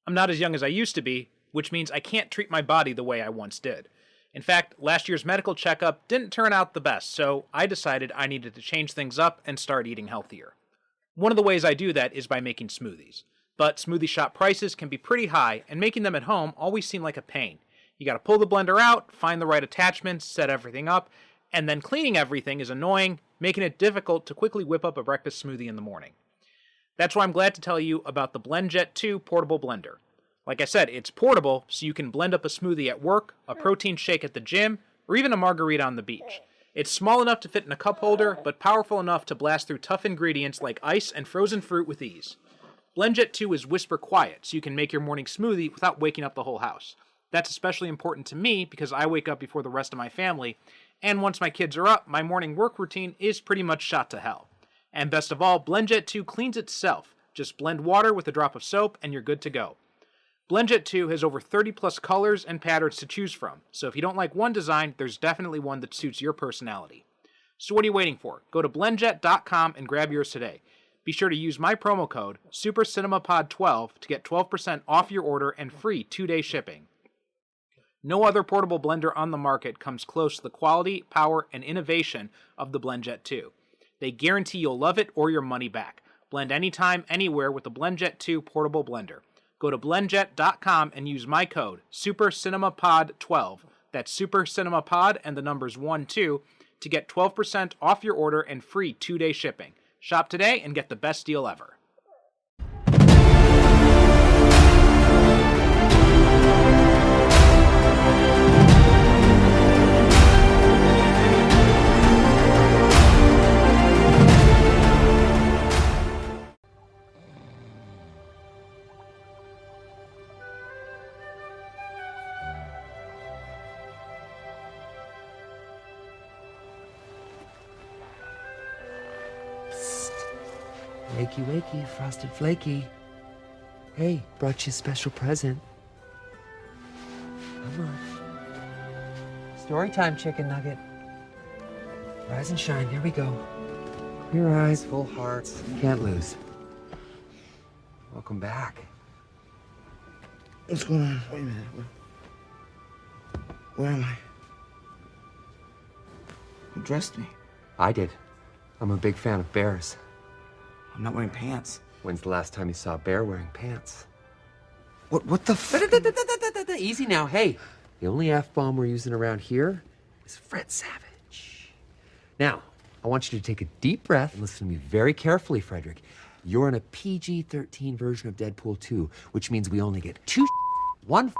I'm not as young as I used to be, which means I can't treat my body the way I once did. In fact, last year's medical checkup didn't turn out the best, so I decided I needed to change things up and start eating healthier. One of the ways I do that is by making smoothies. But smoothie shop prices can be pretty high, and making them at home always seemed like a pain. You gotta pull the blender out, find the right attachments, set everything up, and then cleaning everything is annoying, making it difficult to quickly whip up a breakfast smoothie in the morning. That's why I'm glad to tell you about the BlendJet 2 portable blender. Like I said, it's portable, so you can blend up a smoothie at work, a protein shake at the gym, or even a margarita on the beach. It's small enough to fit in a cup holder, but powerful enough to blast through tough ingredients like ice and frozen fruit with ease. BlendJet 2 is whisper quiet, so you can make your morning smoothie without waking up the whole house. That's especially important to me because I wake up before the rest of my family, and once my kids are up, my morning work routine is pretty much shot to hell. And best of all, BlendJet 2 cleans itself. Just blend water with a drop of soap and you're good to go. BlendJet 2 has over 30 plus colors and patterns to choose from, so if you don't like one design, there's definitely one that suits your personality. So what are you waiting for? Go to blendjet.com and grab yours today. Be sure to use my promo code SuperCinemaPod12 to get 12% off your order and free 2-day shipping. No other portable blender on the market comes close to the quality, power, and innovation of the BlendJet 2. They guarantee you'll love it or your money back. Blend anytime, anywhere with the BlendJet 2 portable blender. Go to blendjet.com and use my code SuperCinemaPod12. That's SuperCinemaPod and the numbers 12 to get 12% off your order and free 2-day shipping. Shop today and get the best deal ever. Wakey, wakey, frosted flaky. Hey, brought you a special present. Come on. Story time, chicken nugget. Rise and shine, here we go. Clear eyes, full hearts. Can't lose. Welcome back. What's going on? Wait a minute. Where am I? Who dressed me? I did. I'm a big fan of bears. I'm not wearing pants. When's the last time you saw a bear wearing pants? What the Easy now, hey. The only F-bomb we're using around here is Fred Savage. Now, I want you to take a deep breath and listen to me very carefully, Frederick. You're in a PG-13 version of Deadpool 2, which means we only get 2 1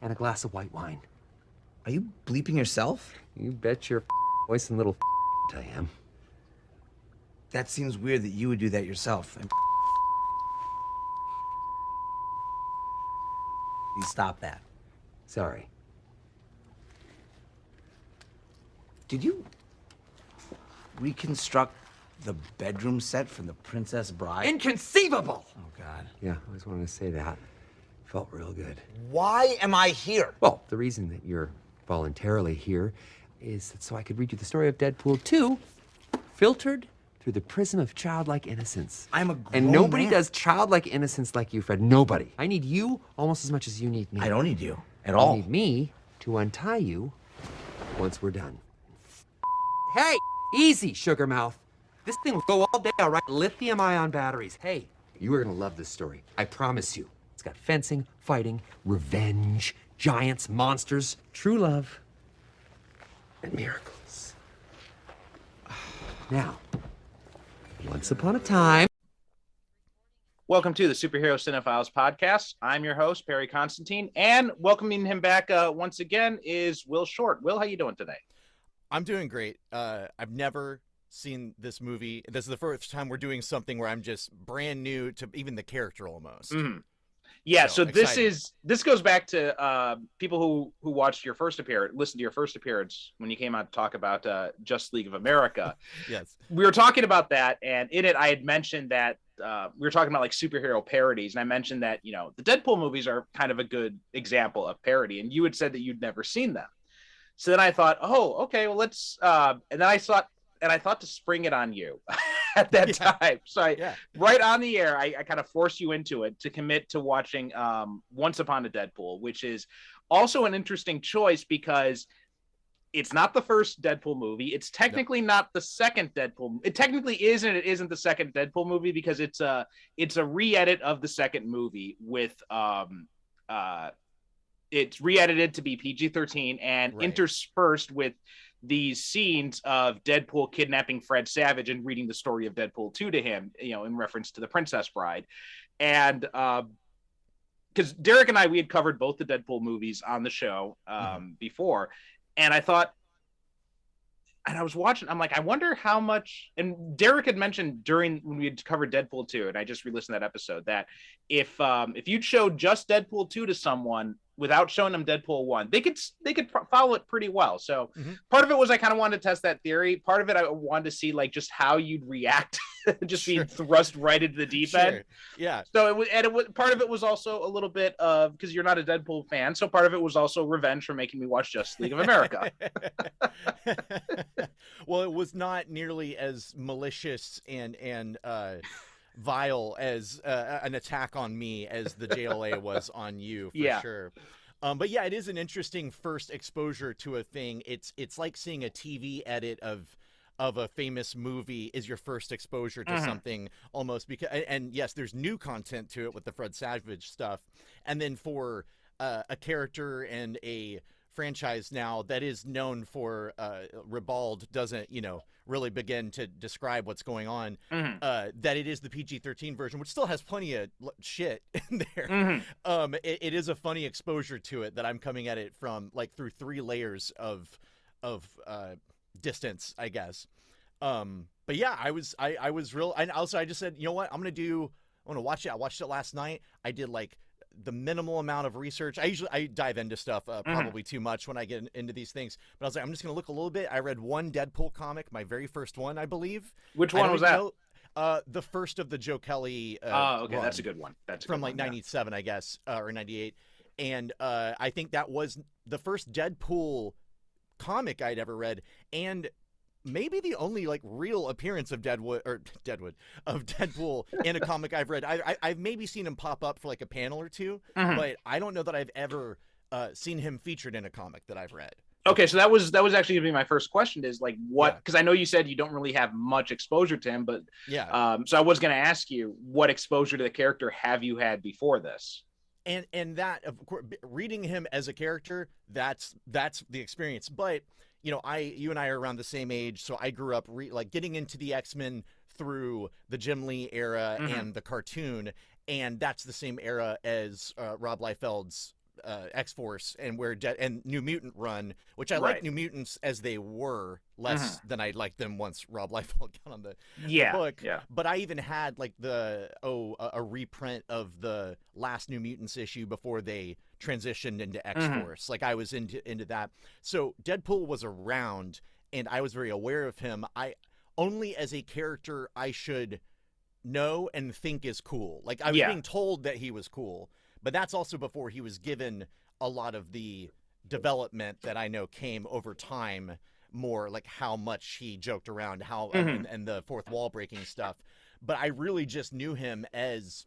and a glass of white wine. Are you bleeping yourself? You bet your voice and little I am. That seems weird that you would do that yourself. You stop that. Sorry. Did you reconstruct the bedroom set from The Princess Bride? Inconceivable! Oh, God. Yeah, I always wanted to say that. Felt real good. Why am I here? Well, the reason that you're voluntarily here is that so I could read you the story of Deadpool 2, filtered through the prism of childlike innocence. I'm a grown And nobody man. does childlike innocence like you, Fred. Nobody. I need you almost as much as you need me. I don't need you at You all. need me to untie you once we're done. Hey, easy, sugar mouth. This thing will go all day, all right? Lithium-ion batteries. Hey, you are gonna love this story. I promise you. It's got fencing, fighting, revenge, giants, monsters, true love, and miracles. Now, once upon a time. Welcome to the Superhero Cinephiles podcast. I'm your host, Perry Constantine, and welcoming him back once again is Will Short. Will, how you doing today? I'm doing great. I've never seen this movie. This is the first time we're doing something where I'm just brand new to even the character almost. Mm-hmm. Yeah, so exciting. this goes back to people who watched your first appearance, listened to your first appearance when you came out to talk about Justice League of America. Yes. We were talking about that, and in it I had mentioned that we were talking about like superhero parodies, and I mentioned that, you know, the Deadpool movies are kind of a good example of parody, and you had said that you'd never seen them. So then I thought, oh, okay, well let's and then I thought to spring it on you. at that Yeah. time. So Yeah. right on the air, I kind of forced you into it to commit to watching Once Upon a Deadpool, which is also an interesting choice because it's not the first Deadpool movie. It's technically not the second Deadpool. It technically is, and it isn't the second Deadpool movie because it's a re-edit of the second movie with it's re-edited to be PG-13 and Right. interspersed with these scenes of Deadpool kidnapping Fred Savage and reading the story of Deadpool 2 to him, in reference to the Princess Bride. And because Derek and I, we had covered both the Deadpool movies on the show before. And I thought, and I was watching, I'm like, I wonder how much, and Derek had mentioned during when we had covered Deadpool 2, and I just re-listened to that episode, that if you'd showed just Deadpool 2 to someone without showing them Deadpool 1, they could follow it pretty well. So part of it was I kind of wanted to test that theory. Part of it I wanted to see like just how you'd react, just being thrust right into the deep end. Yeah. So it was part of it was also a little bit of, because you're not a Deadpool fan, so part of it was also revenge for making me watch Justice League of America. Well, it was not nearly as malicious and vile as an attack on me as the JLA was on you, for sure. But yeah, it is an interesting first exposure to a thing. It's like seeing a TV edit of a famous movie is your first exposure to something, almost, because, and yes, there's new content to it with the Fred Savage stuff, and then for a character and a franchise now that is known for ribald doesn't really begin to describe what's going on, that it is the PG-13 version, which still has plenty of shit in there. It is a funny exposure to it that I'm coming at it from, like, through 3 layers of distance, I guess. But yeah, I was real, and also I just said, you know what, I'm gonna watch it. I watched it last night. I did like the minimal amount of research. I dive into stuff probably too much when I get into these things, but I was like, I'm just gonna look a little bit. I read one Deadpool comic, my very first one, I believe. Which one was that? The first of the Joe Kelly okay, run. that's a good one. That's from like 97, I guess, or 98. And I think that was the first Deadpool comic I'd ever read, and maybe the only like real appearance of Deadpool in a comic I've read. I've maybe seen him pop up for like a panel or two, but I don't know that I've ever seen him featured in a comic that I've read. Okay, so that was actually gonna be my first question, is like what, because I know you said you don't really have much exposure to him, but so I was gonna ask you, what exposure to the character have you had before this? And that, of course, reading him as a character, that's the experience. But you and I are around the same age, so I grew up like getting into the X-Men through the Jim Lee era and the cartoon, and that's the same era as Rob Liefeld's X-Force and and New Mutant run, which I like New Mutants as they were, less than I liked them once Rob Liefeld got on the book. But I even had like a reprint of the last New Mutants issue before they transitioned into X-Force. Like I was into that. So Deadpool was around, and I was very aware of him. I only as a character I should know and think is cool. Like I was being told that he was cool. But that's also before he was given a lot of the development that I know came over time, more like how much he joked around, and the fourth wall breaking stuff. But I really just knew him as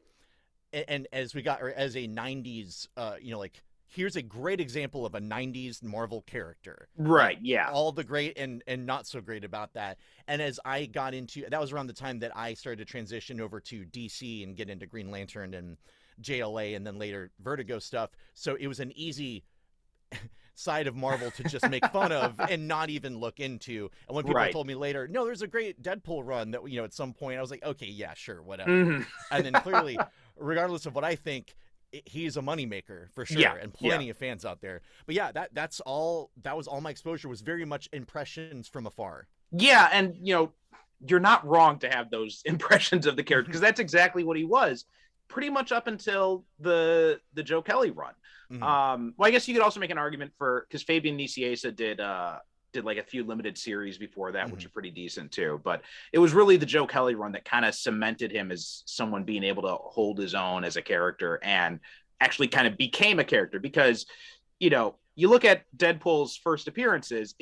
a 90s, like, here's a great example of a 90s Marvel character. Right, All the great and not so great about that. And as I got into, that was around the time that I started to transition over to DC and get into Green Lantern and JLA and then later Vertigo stuff. So it was an easy side of Marvel to just make fun of and not even look into. And when people told me later, no, there's a great Deadpool run that, at some point I was like, okay, yeah, sure, whatever. And then clearly, regardless of what I think, he's a moneymaker for sure, and plenty of fans out there. But yeah, that was all my exposure, was very much impressions from afar. Yeah, and you're not wrong to have those impressions of the character, because that's exactly what he was pretty much up until the Joe Kelly run. Well, I guess you could also make an argument for, because Fabian Nicieza did like a few limited series before that, which are pretty decent too. But it was really the Joe Kelly run that kind of cemented him as someone being able to hold his own as a character and actually kind of became a character. Because, you look at Deadpool's first appearances,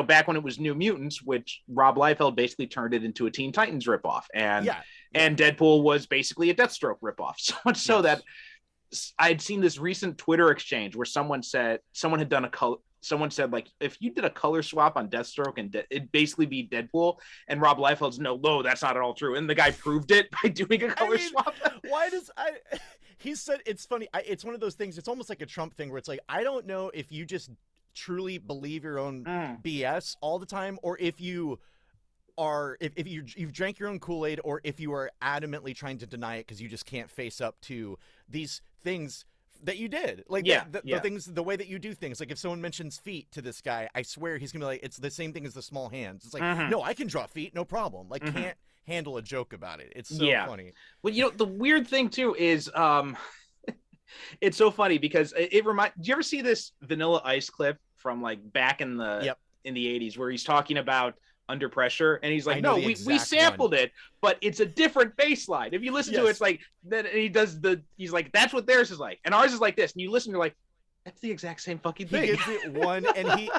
back when it was New Mutants, which Rob Liefeld basically turned it into a Teen Titans ripoff, and and Deadpool was basically a Deathstroke ripoff. So much so that I'd seen this recent Twitter exchange where someone said like, if you did a color swap on Deathstroke and it'd basically be Deadpool, and Rob Liefeld's no, that's not at all true, and the guy proved it by doing a color swap. Why does he said it's funny. It's one of those things. It's almost like a Trump thing where it's like, I don't know if you just truly believe your own BS all the time, or if you are if you've drank your own Kool-Aid, or if you are adamantly trying to deny it because you just can't face up to these things that you did. Like the things, the way that you do things. Like if someone mentions feet to this guy, I swear he's gonna be like, it's the same thing as the small hands. It's like, no, I can draw feet, no problem. Like can't handle a joke about it. It's so funny. Well, the weird thing too is it's so funny because it reminds. Do you ever see this Vanilla Ice clip from like back in the 80s where he's talking about Under Pressure, and he's like, no, we sampled it, but it's a different bass line. If you listen to it, it's like that. And he's like, that's what theirs is like, and ours is like this. And you listen, you're like, that's the exact same fucking thing. He gives it one, and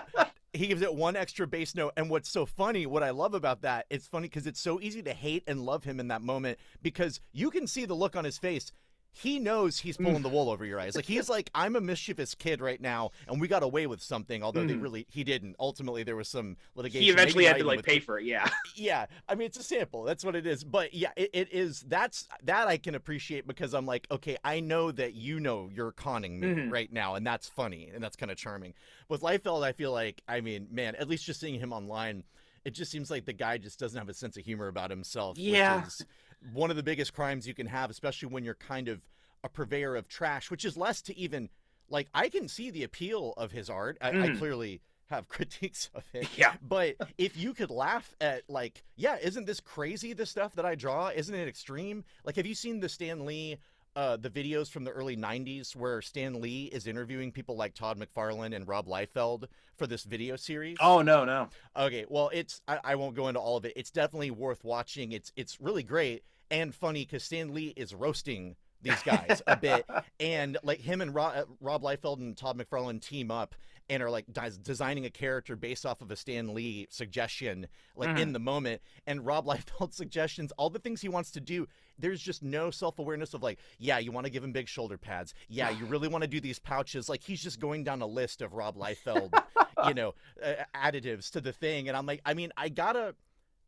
he gives it one extra bass note. And what's so funny, what I love about that, it's funny because it's so easy to hate and love him in that moment, because you can see the look on his face. He knows he's pulling the wool over your eyes. Like, he's like, I'm a mischievous kid right now, and we got away with something, although he didn't. Ultimately, there was some litigation. He eventually had to, like, pay for it, Yeah. I mean, it's a sample. That's what it is. But, yeah, it is. That I can appreciate, because I'm like, okay, I know that you're conning me right now, and that's funny, and that's kind of charming. With Liefeld, I feel like, I mean, man, at least just seeing him online, it just seems like the guy just doesn't have a sense of humor about himself. Yeah. Which is one of the biggest crimes you can have, especially when you're kind of a purveyor of trash, which is less to even, like, I can see the appeal of his art. I clearly have critiques of it. Yeah. But if you could laugh at, like, isn't this crazy, the stuff that I draw? Isn't it extreme? Like, have you seen the Stan Lee, the videos from the early 90s where Stan Lee is interviewing people like Todd McFarlane and Rob Liefeld for this video series? Oh, no. Okay, well, I won't go into all of it. It's definitely worth watching. It's really great and funny because Stan Lee is roasting these guys a bit, and like him and Rob Liefeld and Todd McFarlane team up and are like designing a character based off of a Stan Lee suggestion, like in the moment. And Rob Liefeld's suggestions, all the things he wants to do, there's just no self-awareness of like, yeah, you want to give him big shoulder pads, yeah, you really want to do these pouches. Like, he's just going down a list of Rob Liefeld additives to the thing. And I'm like, I mean, I gotta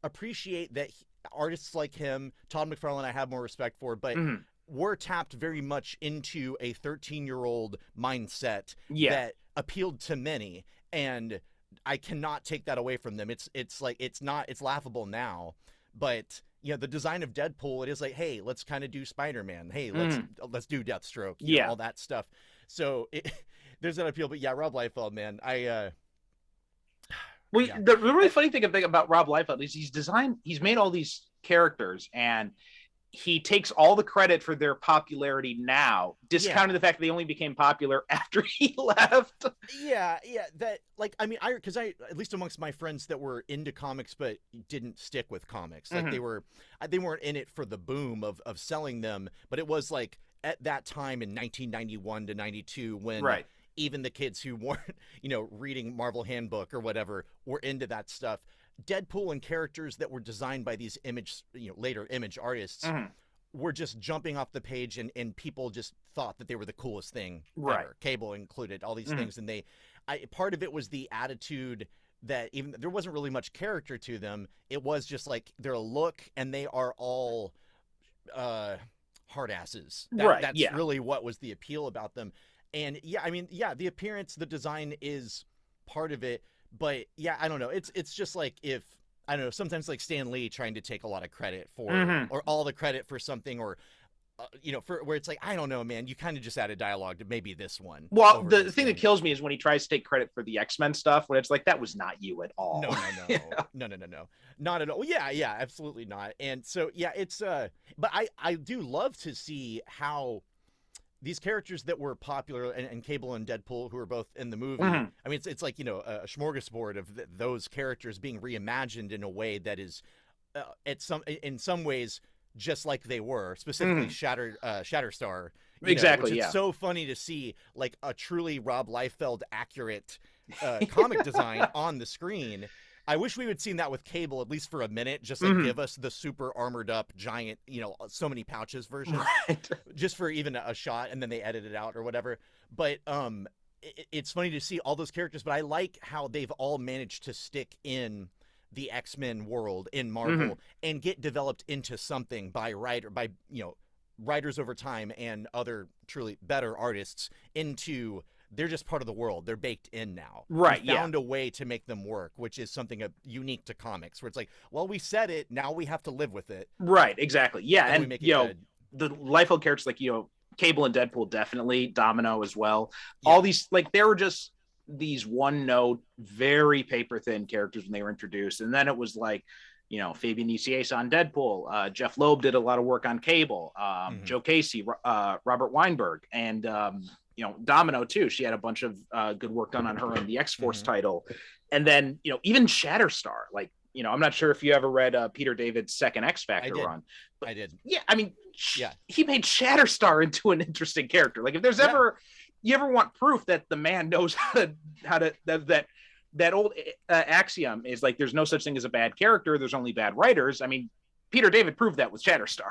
appreciate that artists like him, Todd McFarlane, I have more respect for, but were tapped very much into a 13-year-old mindset that appealed to many, and I cannot take that away from them. It's laughable now, but the design of Deadpool, it is like, hey, let's kind of do Spider-Man. Hey, let's do Deathstroke. All that stuff. So there's that appeal. But yeah, Rob Liefeld, man, the really funny thing about Rob Liefeld is he's made all these characters, and he takes all the credit for their popularity now, discounting the fact that they only became popular after he left. That, like, I mean, because I at least amongst my friends that were into comics but didn't stick with comics, like they weren't in it for the boom of selling them, but it was like at that time in 1991 to 92 when even the kids who weren't reading Marvel Handbook or whatever were into that stuff. Deadpool and characters that were designed by these later image artists were just jumping off the page, and people just thought that they were the coolest thing ever. Cable included, all these things. And part of it was the attitude that even there wasn't really much character to them. It was just like their look, and they are all hard asses. That's really what was the appeal about them. And the appearance, the design is part of it. But I don't know. It's just like, if I don't know, sometimes like Stan Lee trying to take a lot of credit for or all the credit for something, or for where it's like, I don't know, man, you kind of just added dialogue to maybe this one. Well, the thing that kills me is when he tries to take credit for the X-Men stuff, when it's like, that was not you at all. No, not at all. Yeah, absolutely not. And so it's but I do love to see how these characters that were popular, and Cable and Deadpool, who are both in the movie, I mean, it's like, a smorgasbord of those characters being reimagined in a way that is, in some ways, just like they were, specifically Shatterstar. Exactly, Which yeah. is so funny to see, like, a truly Rob Liefeld accurate comic design on the screen. I wish we would seen that with Cable, at least for a minute, just like give us the super armored up giant, so many pouches version, Right. just for even a shot, and then they edit it out or whatever. But it's funny to see all those characters, but I like how they've all managed to stick in the X-Men world in Marvel and get developed into something by writers over time and other truly better artists into. They're just part of the world. They're baked in now. Right. We found a way to make them work, which is something unique to comics, where it's like, well, we said it, now we have to live with it. Right. Exactly. Yeah. And we And make it good. the Liefeld characters, like Cable and Deadpool, definitely Domino as well. Yeah. All these, like, they were just these one note, very paper thin characters when they were introduced, and then it was like, Fabian Nicieza on Deadpool, Jeff Loeb did a lot of work on Cable, Joe Casey, Robert Weinberg, and Domino too. She had a bunch of good work done on her in the X-Force title, and then even Shatterstar. Like, I'm not sure if you ever read Peter David's second X Factor run. I did. Yeah, I mean, he made Shatterstar into an interesting character. Like, if there's ever you ever want proof that the man knows how to that old axiom is, like, there's no such thing as a bad character, there's only bad writers. I mean, Peter David proved that with Shatterstar.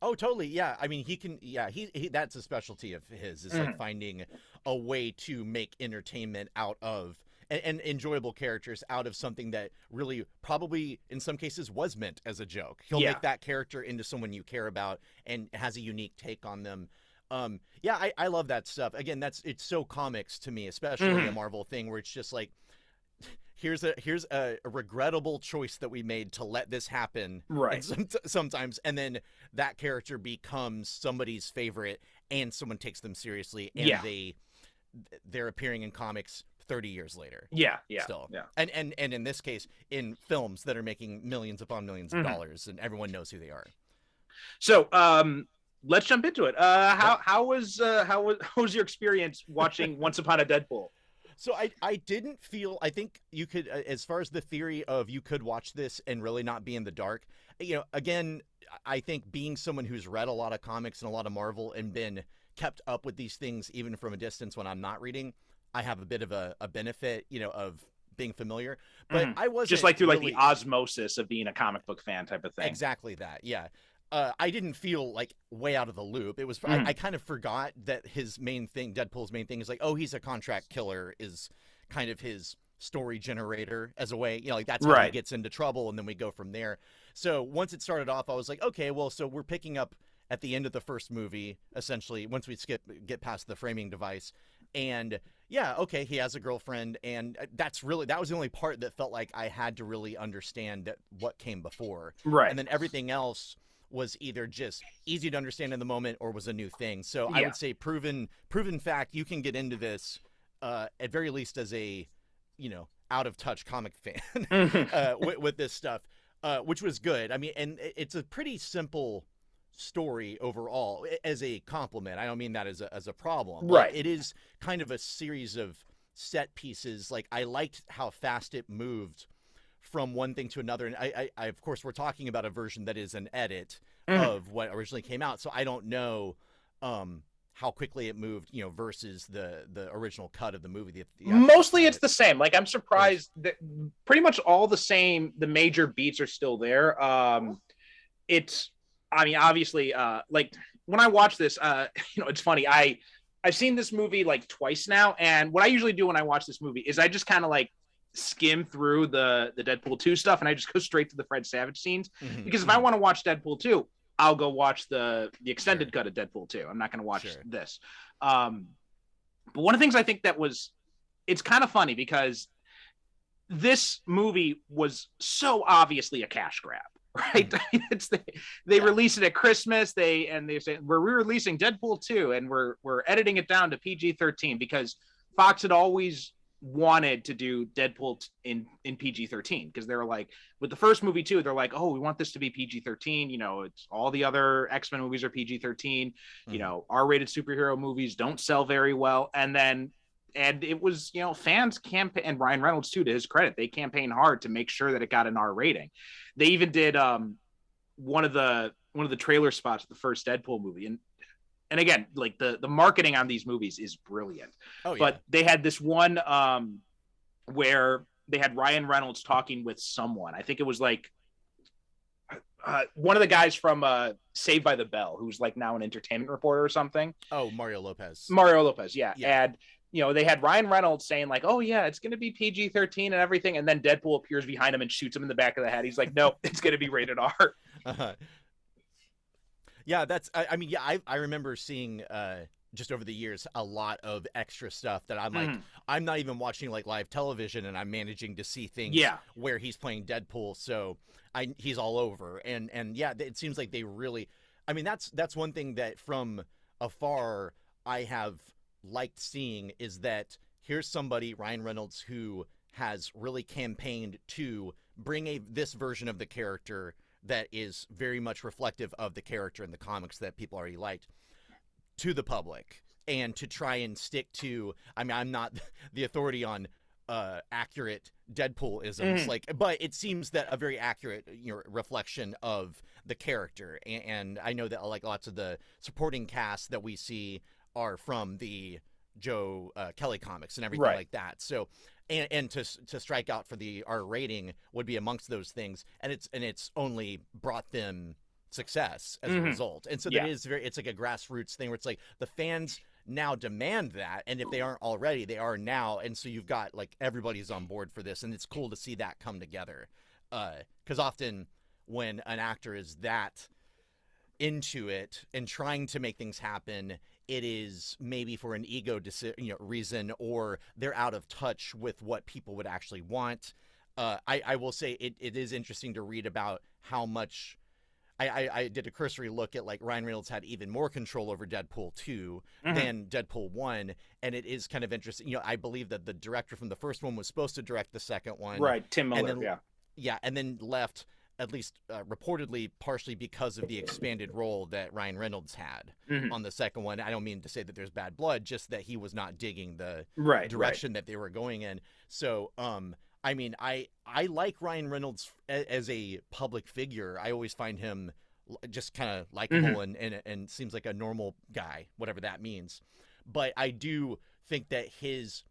Oh, totally. Yeah. I mean, he can, he that's a specialty of his, is like finding a way to make entertainment out of and enjoyable characters out of something that really probably in some cases was meant as a joke. He'll make that character into someone you care about and has a unique take on them. I love that stuff. Again, it's so comics to me, especially a Marvel thing where it's just like, here's a regrettable choice that we made to let this happen, right? Sometimes, and then that character becomes somebody's favorite, and someone takes them seriously, and they're appearing in comics 30 years later. Still. And in this case, in films that are making millions upon millions of dollars, and everyone knows who they are. So, let's jump into it. How was your experience watching Once Upon a Deadpool? So I didn't feel, I think you could, as far as the theory of you could watch this and really not be in the dark, again, I think being someone who's read a lot of comics and a lot of Marvel and been kept up with these things even from a distance when I'm not reading, I have a bit of a benefit, of being familiar. But I wasn't just like through really, like the osmosis of being a comic book fan type of thing. Exactly that, yeah. I didn't feel like way out of the loop. It was I kind of forgot that his main thing, Deadpool's main thing, is like, oh, he's a contract killer, is kind of his story generator as a way, like that's how he gets into trouble, and then we go from there. So once it started off, I was like, okay, well, so we're picking up at the end of the first movie, essentially, once we get past the framing device, and okay, he has a girlfriend, and that was the only part that felt like I had to really understand what came before, and then everything else was either just easy to understand in the moment or was a new thing. So I would say proven fact, you can get into this at very least as a out of touch comic fan with this stuff, which was good. I mean, and it's a pretty simple story overall as a compliment. I don't mean that as a problem. Right. Like, it is kind of a series of set pieces. Like, I liked how fast it moved from one thing to another, and I of course we're talking about a version that is an edit of what originally came out, so I don't know how quickly it moved, versus the original cut of the movie. Mostly it's the same. Like, I'm surprised that pretty much all the same, the major beats are still there. It's, I mean, obviously, like when I watch this, it's funny. I've seen this movie like twice now, and what I usually do when I watch this movie is I just kind of like skim through the Deadpool 2 stuff, and I just go straight to the Fred Savage scenes, because if I want to watch Deadpool 2, I'll go watch the extended cut of Deadpool 2. I'm not going to watch this. But one of the things I think it's kind of funny because this movie was so obviously a cash grab, right? They release it at Christmas. They say we're re-releasing Deadpool 2, and we're editing it down to PG-13 because Fox had always wanted to do Deadpool in PG-13, because they were like, with the first movie too, they're like, oh, we want this to be PG-13. It's all the other X-Men movies are PG-13. R-rated superhero movies don't sell very well, and it was, fans campaign, and Ryan Reynolds too, to his credit, they campaigned hard to make sure that it got an R rating. They even did one of the one of the trailer spots of the first Deadpool movie, and again, like the marketing on these movies is brilliant. Oh yeah. But they had this one where they had Ryan Reynolds talking with someone. I think it was like one of the guys from Saved by the Bell, who's like now an entertainment reporter or something. Oh, Mario Lopez. Yeah. And they had Ryan Reynolds saying like, "Oh yeah, it's going to be PG-13 and everything," and then Deadpool appears behind him and shoots him in the back of the head. He's like, "No, it's going to be rated R." Yeah, that's. I mean, yeah, I remember seeing just over the years a lot of extra stuff that I'm like, I'm not even watching like live television, and I'm managing to see things where he's playing Deadpool, so he's all over, and yeah, it seems like they really. I mean, that's one thing that from afar I have liked seeing, is that here's somebody, Ryan Reynolds, who has really campaigned to bring this version of the character that is very much reflective of the character in the comics that people already liked to the public, and to try and stick to, I mean, I'm not the authority on accurate Deadpool-isms, but it seems that a very accurate reflection of the character, and I know that like lots of the supporting cast that we see are from the Joe Kelly comics and everything like that. So, and to strike out for the R rating would be amongst those things, and it's only brought them success as a result. And so that is it's like a grassroots thing where it's like the fans now demand that, and if they aren't already, they are now, and so you've got like everybody's on board for this, and it's cool to see that come together. Because often when an actor is that into it and trying to make things happen, it is maybe for an ego reason, or they're out of touch with what people would actually want. I will say it is interesting to read about how much. I did a cursory look at like Ryan Reynolds had even more control over Deadpool 2 than Deadpool 1, and it is kind of interesting. I believe that the director from the first one was supposed to direct the second one, right? Tim Miller, and then left, at least reportedly, partially because of the expanded role that Ryan Reynolds had on the second one. I don't mean to say that there's bad blood, just that he was not digging the direction that they were going in. So, I mean, I like Ryan Reynolds as a public figure. I always find him just kind of likable and seems like a normal guy, whatever that means. But I do think that he's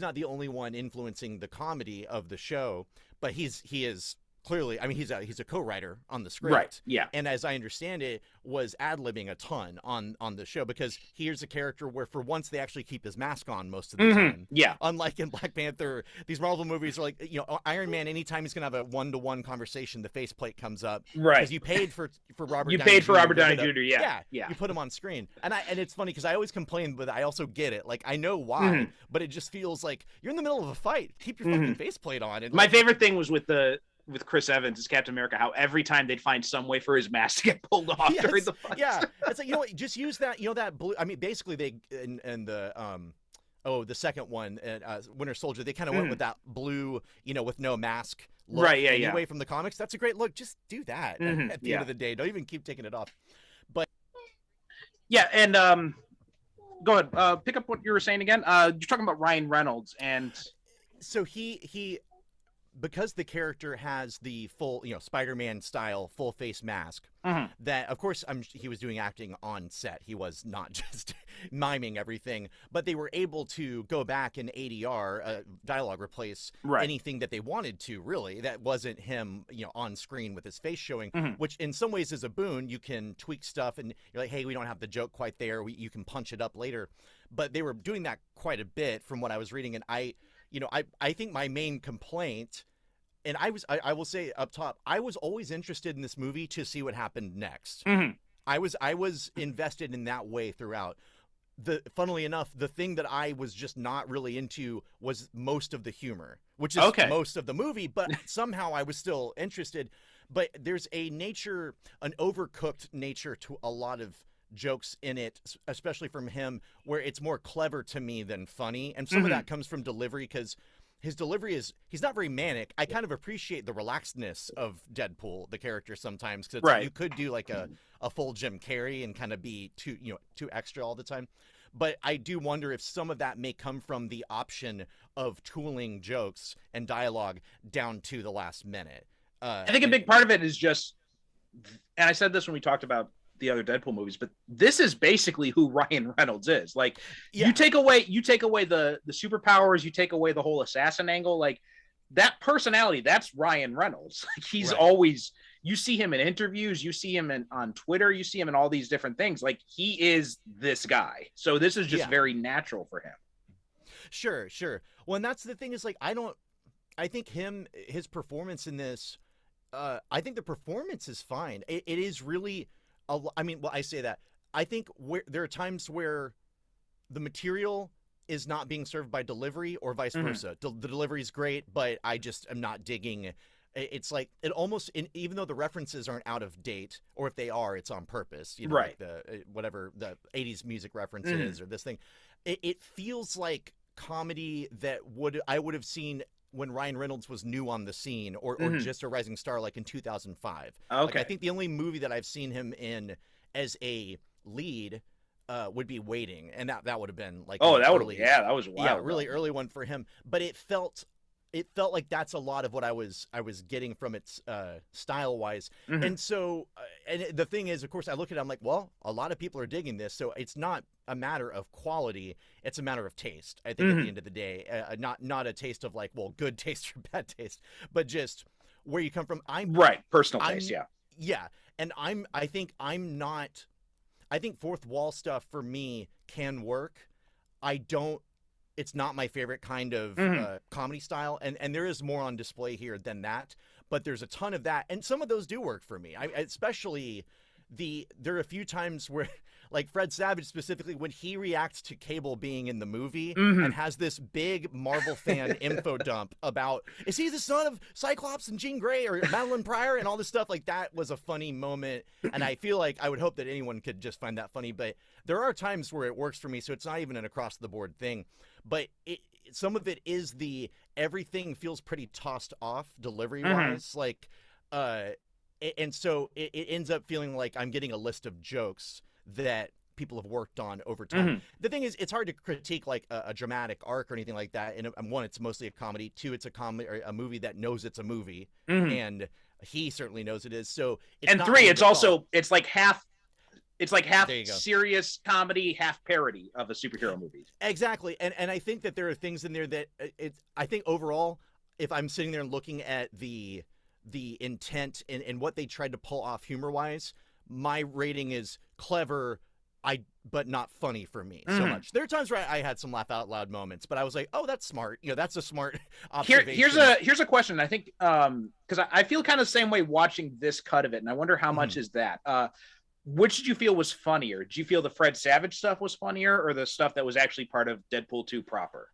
not the only one influencing the comedy of the show, but he is clearly, I mean, he's a co-writer on the script, right? Yeah, and as I understand it, was ad-libbing a ton on the show, because here's a character where for once they actually keep his mask on most of the time. Yeah, unlike in Black Panther, these Marvel movies are like, Iron Man. Anytime he's gonna have a one-to-one conversation, the faceplate comes up, right? Because you paid for Robert. Robert Downey Jr. Yeah. You put him on screen, and it's funny because I always complain, but I also get it. Like I know why, but it just feels like you're in the middle of a fight. Keep your fucking faceplate on. And my favorite thing was with Chris Evans as Captain America, how every time they'd find some way for his mask to get pulled off during the fight. Yeah, it's like, what, just use that, that blue. I mean, basically they in the the second one, Winter Soldier, they kind of went with that blue, with no mask look. Right. Yeah. Anyway, from the comics, that's a great look. Just do that at the end of the day. Don't even keep taking it off. But yeah, and go ahead. Pick up what you were saying again. You're talking about Ryan Reynolds, and so he. Because the character has the full, Spider-Man style full face mask, that of course he was doing acting on set. He was not just miming everything, but they were able to go back in ADR, dialogue replace anything that they wanted to, really. That wasn't him, on screen with his face showing, which in some ways is a boon. You can tweak stuff and you're like, hey, we don't have the joke quite there. You can punch it up later. But they were doing that quite a bit from what I was reading. And I think my main complaint, and I will say up top, I was always interested in this movie to see what happened next. I was invested in that way throughout. Funnily enough, the thing that I was just not really into was most of the humor, which is most of the movie, but somehow I was still interested. But there's an overcooked nature to a lot of jokes in it, especially from him, where it's more clever to me than funny. And some of that comes from delivery, because his delivery he's not very manic. I kind of appreciate the relaxedness of Deadpool, the character, sometimes, because you could do like a full Jim Carrey and kind of be too extra all the time. But I do wonder if some of that may come from the option of tooling jokes and dialogue down to the last minute. I think a big part of it is just and I said this when we talked about the other Deadpool movies, but this is basically who Ryan Reynolds is. Like, you take away the superpowers, you take away the whole assassin angle, like that personality, that's Ryan Reynolds. Like, he's always, you see him in interviews, you see him on Twitter, you see him in all these different things. Like, he is this guy. So this is just very natural for him. Sure. Well, and that's the thing is, like, I think his performance in this, I think the performance is fine. It is really, I say that. I think there are times where the material is not being served by delivery or vice versa. The delivery is great, but I just am not digging. It's like, it almost, even though the references aren't out of date, or if they are, it's on purpose. You know, like whatever the 80s music reference is, or this thing. It feels like comedy that I would have seen when Ryan Reynolds was new on the scene, or just a rising star, like in 2005. Okay. Like, I think the only movie that I've seen him in as a lead would be Waiting, and that would have been like, that was wild. Yeah, really early one for him. But it felt like that's a lot of what I was getting from its style wise. And so, and the thing is, of course, I look at it, I'm like, well, a lot of people are digging this, so it's not a matter of quality, it's a matter of taste. I think at the end of the day, not a taste of like, well, good taste or bad taste, but just where you come from. Personal taste, yeah. And I think fourth wall stuff for me can work. It's not my favorite kind of comedy style, and there is more on display here than that, but there's a ton of that, and some of those do work for me. Especially there are a few times where, like Fred Savage specifically, when he reacts to Cable being in the movie and has this big Marvel fan info dump about, is he the son of Cyclops and Jean Grey or Madeline Pryor and all this stuff, like that was a funny moment, and I feel like I would hope that anyone could just find that funny, but there are times where it works for me, so it's not even an across the board thing. But some of it is everything feels pretty tossed off delivery wise, like, and so it ends up feeling like I'm getting a list of jokes that people have worked on over time. The thing is, it's hard to critique like a dramatic arc or anything like that. And one, it's mostly a comedy. Two, it's a movie that knows it's a movie, and he certainly knows it is. So, and three, it's like half serious comedy, half parody of a superhero movie. Exactly. And I think that there are things in there that I think overall, if I'm sitting there and looking at the intent and what they tried to pull off humor wise, my rating is clever, but not funny for me so much. There are times where I had some laugh out loud moments, but I was like, oh, that's smart. You know, that's a smart observation. Here's a question. I think, because I feel kind of the same way watching this cut of it, and I wonder how much is that. Which did you feel was funnier? Did you feel the Fred Savage stuff was funnier, or the stuff that was actually part of Deadpool 2 proper?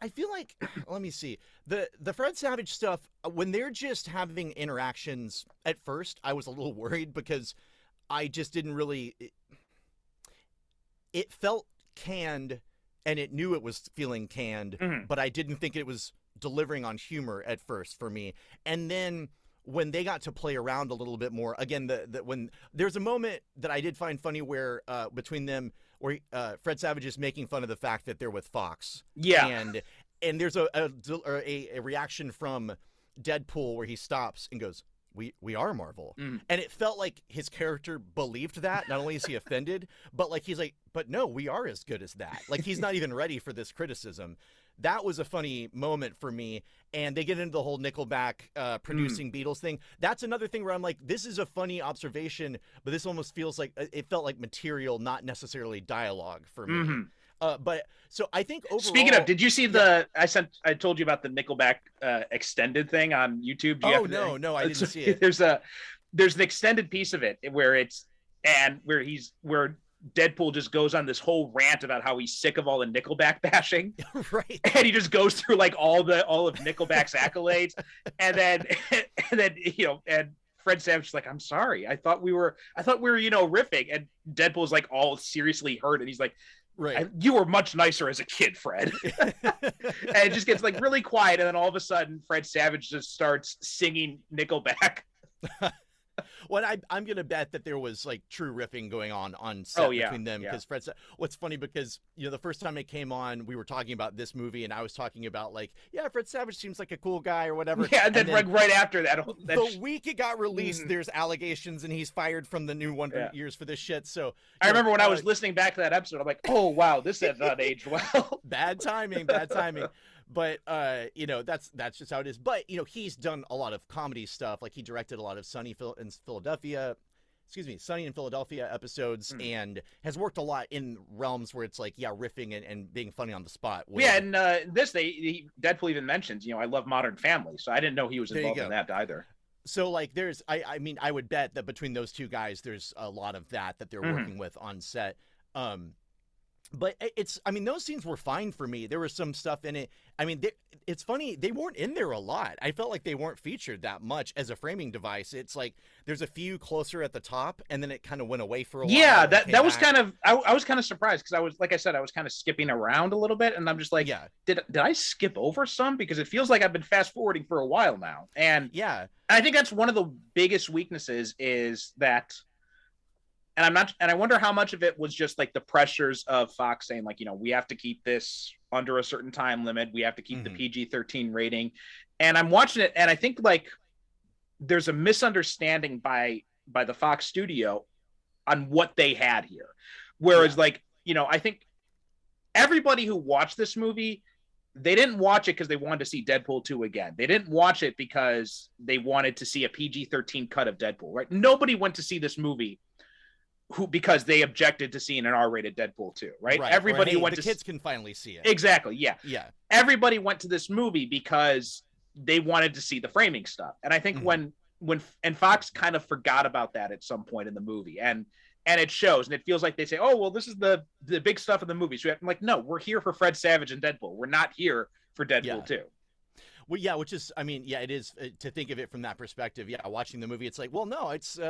I feel like, let me see, the Fred Savage stuff, when they're just having interactions, at first I was a little worried because I just didn't really, it felt canned, and it knew it was feeling canned, but I didn't think it was delivering on humor at first for me. And then when they got to play around a little bit more, again, when there's a moment that I did find funny where between them, where Fred Savage is making fun of the fact that they're with Fox. Yeah. And there's a reaction from Deadpool where he stops and goes, we are Marvel. And it felt like his character believed that. Not only is he offended, but like he's like, but no, we are as good as that. Like, he's not even ready for this criticism. That was a funny moment for me. And they get into the whole Nickelback producing Beatles thing. That's another thing where I'm like, this is a funny observation, but this almost feels like it felt like material, not necessarily dialogue for me. But so I think overall. Speaking of, did you see I told you about the Nickelback extended thing on YouTube? No, I didn't see it. There's an extended piece of it where Deadpool just goes on this whole rant about how he's sick of all the Nickelback bashing. Right. And he just goes through like all of Nickelback's accolades. And then and Fred Savage is like, I'm sorry. I thought we were, riffing. And Deadpool's like all seriously hurt. And he's like, right, you were much nicer as a kid, Fred. And it just gets like really quiet. And then all of a sudden Fred Savage just starts singing Nickelback. Well, I'm gonna bet that there was like true riffing going on set Oh, yeah, between them yeah. because Fred. What's funny because the first time it came on, we were talking about this movie, and I was talking about like, yeah, Fred Savage seems like a cool guy or whatever. Yeah, and then like right after that, the week it got released, there's allegations, and he's fired from the New Wonder Yeah. Years for this shit. So I remember when I was listening back to that episode, I'm like, oh wow, this has not aged well. bad timing, bad timing. But that's just how it is. But he's done a lot of comedy stuff. Like he directed a lot of Sunny in Philadelphia episodes, and has worked a lot in realms where it's like, yeah, riffing and being funny on the spot. Yeah, and Deadpool even mentions, I love Modern Family, so I didn't know he was involved in that either. So like there's I mean I would bet that between those two guys there's a lot of that they're working with on set. But those scenes were fine for me. There was some stuff in it. I mean, it's funny, they weren't in there a lot. I felt like they weren't featured that much as a framing device. It's like there's a few closer at the top, and then it kind of went away for a while. Yeah, that was kind of I was kind of surprised because I was, like I said, I was kind of skipping around a little bit, and I'm just like, yeah, did I skip over some? Because it feels like I've been fast forwarding for a while now, and yeah, I think that's one of the biggest weaknesses is that. And I wonder how much of it was just like the pressures of Fox saying like, we have to keep this under a certain time limit. We have to keep the PG-13 rating. And I'm watching it, and I think like there's a misunderstanding by the Fox studio on what they had here. Whereas I think everybody who watched this movie, they didn't watch it because they wanted to see Deadpool 2 again. They didn't watch it because they wanted to see a PG-13 cut of Deadpool, right? Nobody went to see this movie because they objected to seeing an R-rated Deadpool 2, right? Everybody went to kids can finally see it. Exactly, yeah. Yeah. Everybody went to this movie because they wanted to see the framing stuff. And I think when Fox kind of forgot about that at some point in the movie, and it shows, and it feels like they say, "Oh, well, this is the big stuff in the movie." So I'm like, "No, we're here for Fred Savage and Deadpool. We're not here for Deadpool 2." Well, yeah, which is, it is to think of it from that perspective. Yeah, watching the movie, it's like, well, no, it's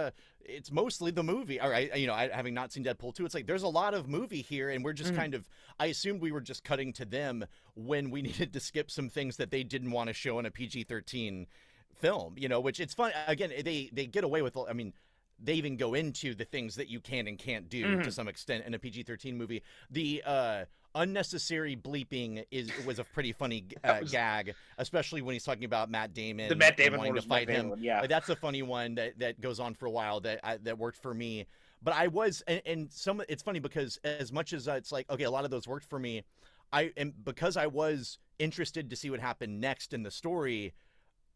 mostly the movie. All right, I having not seen Deadpool 2, it's like there's a lot of movie here, and we're just kind of. I assumed we were just cutting to them when we needed to skip some things that they didn't want to show in a PG-13 film. Which it's fun. Again, they get away with. I mean, they even go into the things that you can and can't do to some extent in a PG-13 movie. The unnecessary bleeping was a pretty funny gag, especially when he's talking about Matt Damon. The Matt Damon wanting one to fight him. One, yeah, that's a funny one that goes on for a while that worked for me. But I was and some. It's funny because as much as it's like, okay, a lot of those worked for me. Because I was interested to see what happened next in the story.